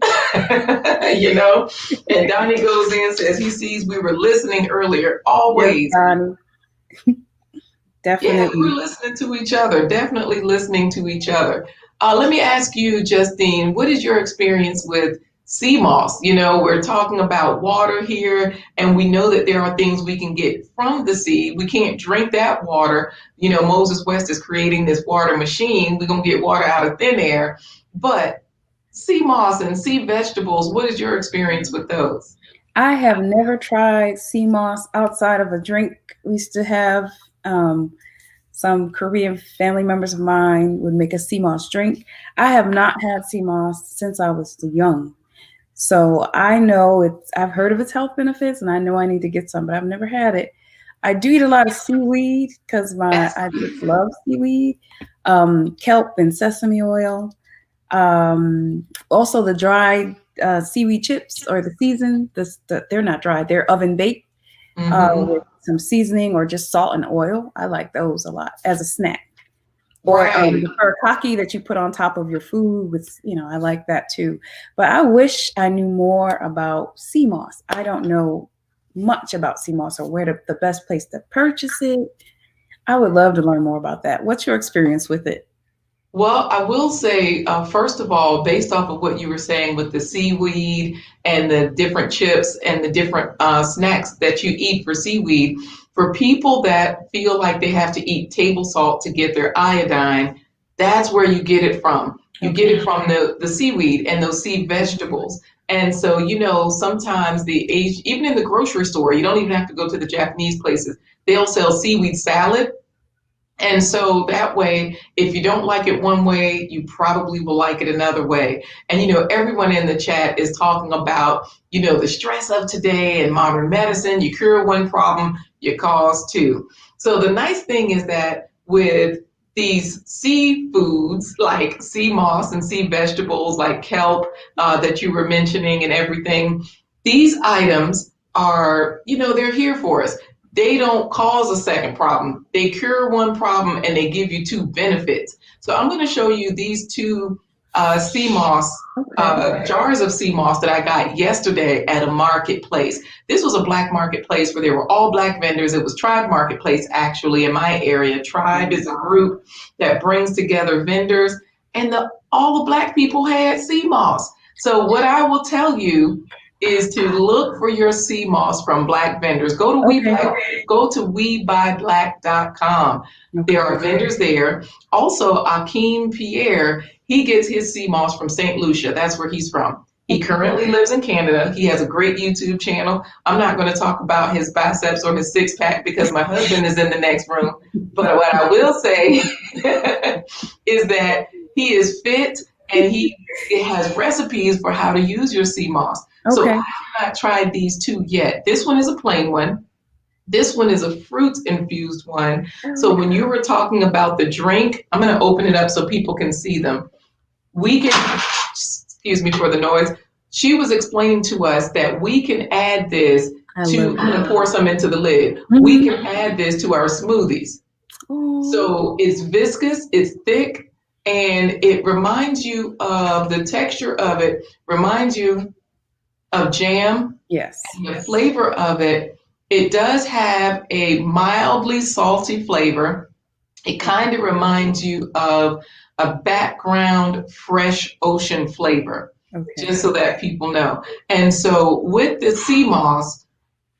you know. And Donnie goes in, says he sees we were listening earlier, always. Yes, definitely. Yeah, we're listening to each other, definitely listening to each other. Let me ask you, Justine, what is your experience with sea moss? You know, we're talking about water here, and we know that there are things we can get from the sea. We can't drink that water. You know, Moses West is creating this water machine. We're going to get water out of thin air. But sea moss and sea vegetables, what is your experience with those? I have never tried sea moss outside of a drink. We used to have some Korean family members of mine would make a sea moss drink. I have not had sea moss since I was young. So I know I've heard of its health benefits, and I know I need to get some, but I've never had it. I do eat a lot of seaweed because I just love seaweed, kelp and sesame oil. Also the dried seaweed chips or the seasoned. They're not dried; they're oven baked with some seasoning or just salt and oil. I like those a lot as a snack. Or the furikake that you put on top of your food with, I like that too. But I wish I knew more about sea moss. I don't know much about sea moss or where the best place to purchase it. I would love to learn more about that. What's your experience with it? Well, I will say, first of all, based off of what you were saying with the seaweed and the different chips and the different snacks that you eat for seaweed, for people that feel like they have to eat table salt to get their iodine, that's where you get it from. You get it from the seaweed and those sea vegetables. And so, sometimes even in the grocery store, you don't even have to go to the Japanese places. They'll sell seaweed salad. And so that way, if you don't like it one way, you probably will like it another way. And, everyone in the chat is talking about, the stress of today and modern medicine. You cure one problem, you cause two. So the nice thing is that with these seafoods like sea moss and sea vegetables like kelp that you were mentioning and everything, these items are, they're here for us. They don't cause a second problem. They cure one problem and they give you two benefits. So I'm going to show you these two sea moss, jars of sea moss that I got yesterday at a marketplace. This was a black marketplace where there were all black vendors. It was Tribe Marketplace, actually, in my area. Tribe is a group that brings together vendors, and all the black people had sea moss. So what I will tell you is to look for your sea moss from black vendors. Go to WeBuyBlack.com. There are vendors there. Also, Akeem Pierre, he gets his sea moss from St. Lucia. That's where he's from. He currently lives in Canada. He has a great YouTube channel. I'm not going to talk about his biceps or his six pack because my husband is in the next room. But what I will say is that he is fit and he has recipes for how to use your sea moss. So I have not tried these two yet. This one is a plain one. This one is a fruit infused one. So when you were talking about the drink, I'm going to open it up so people can see them. We can, excuse me for the noise. She was explaining to us that we can add this I'm going to pour some into the lid. We can add this to our smoothies. So it's viscous, it's thick, and it reminds you of the texture of it, reminds you of jam. Yes. And the flavor of it, it does have a mildly salty flavor. It kind of reminds you of a background fresh ocean flavor, just so that people know. And so with the sea moss,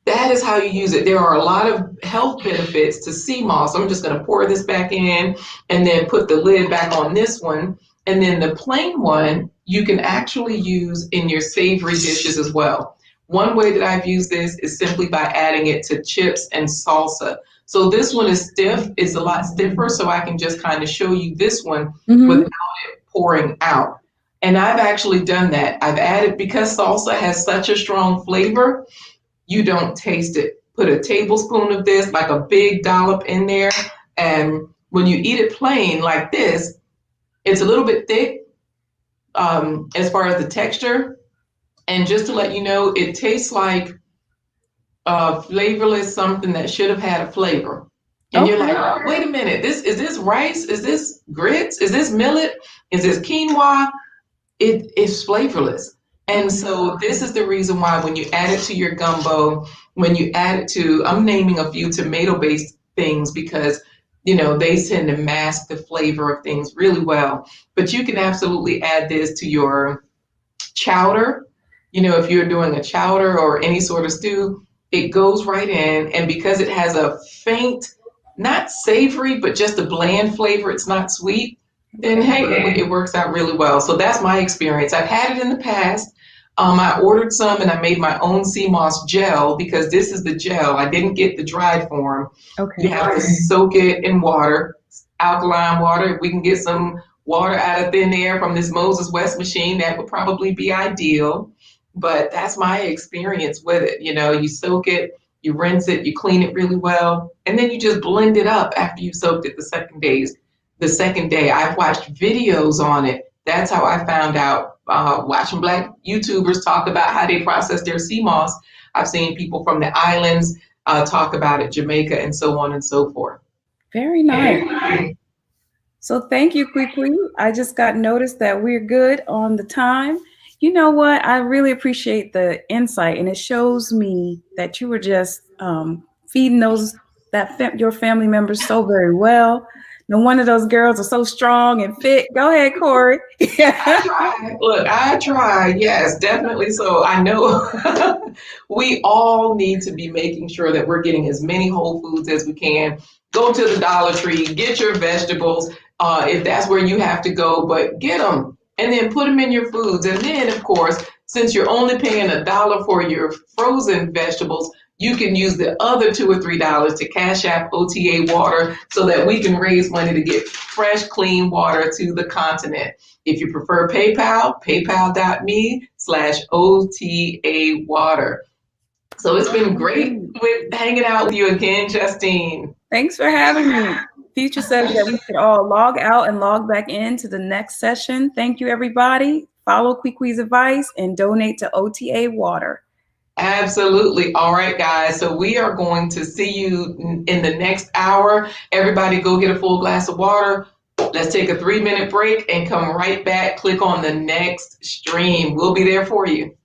that is how you use it. There are a lot of health benefits to sea moss. I'm just going to pour this back in and then put the lid back on this one. And then the plain one, you can actually use in your savory dishes as well. One way that I've used this is simply by adding it to chips and salsa. So this one is stiff, it's a lot stiffer, so I can just kind of show you this one without it pouring out. And I've actually done that. I've added, because salsa has such a strong flavor, you don't taste it. Put a tablespoon of this, like a big dollop in there. And when you eat it plain like this, it's a little bit thick as far as the texture. And just to let you know, it tastes like flavorless something that should have had a flavor. And you're like, oh, wait a minute, is this rice? Is this grits? Is this millet? Is this quinoa? It is flavorless. And so this is the reason why when you add it to your gumbo, when you add it to, I'm naming a few tomato-based things because, they tend to mask the flavor of things really well. But you can absolutely add this to your chowder. If you're doing a chowder or any sort of stew, it goes right in. And because it has a faint, not savory, but just a bland flavor, it's not sweet, then hey, it works out really well. So that's my experience. I've had it in the past. I ordered some and I made my own sea moss gel because this is the gel. I didn't get the dried form. You have to soak it in water, alkaline water. If we can get some water out of thin air from this Moses West machine, that would probably be ideal. but that's my experience with it. You know, you soak it, you rinse it, you clean it really well, and then you just blend it up after you soaked it the second day. I've watched videos on it. That's how I found out, watching Black YouTubers talk about how they process their sea moss. I've seen people from the islands talk about it, Jamaica, and so on and so forth. Very nice. So thank you, Kwee. I just got notice that we're good on the time. You know what? I really appreciate the insight, and it shows me that you were just feeding your family members so very well. No wonder those girls are so strong and fit. Go ahead, Corey. I try. Yes, definitely. So I know we all need to be making sure that we're getting as many whole foods as we can. Go to the Dollar Tree, get your vegetables if that's where you have to go, but get them and then put them in your foods. And then, of course, since you're only paying $1 for your frozen vegetables, you can use the other $2 or $3 to Cash App OTA water so that we can raise money to get fresh, clean water to the continent. If you prefer PayPal, paypal.me/OTA water. So it's been great hanging out with you again, Justine. Thanks for having me. Future says that we could all log out and log back into the next session. Thank you, everybody. Follow Kwee's advice and donate to OTA water. Absolutely. All right, guys. So we are going to see you in the next hour. Everybody go get a full glass of water. Let's take a 3-minute break and come right back. Click on the next stream. We'll be there for you.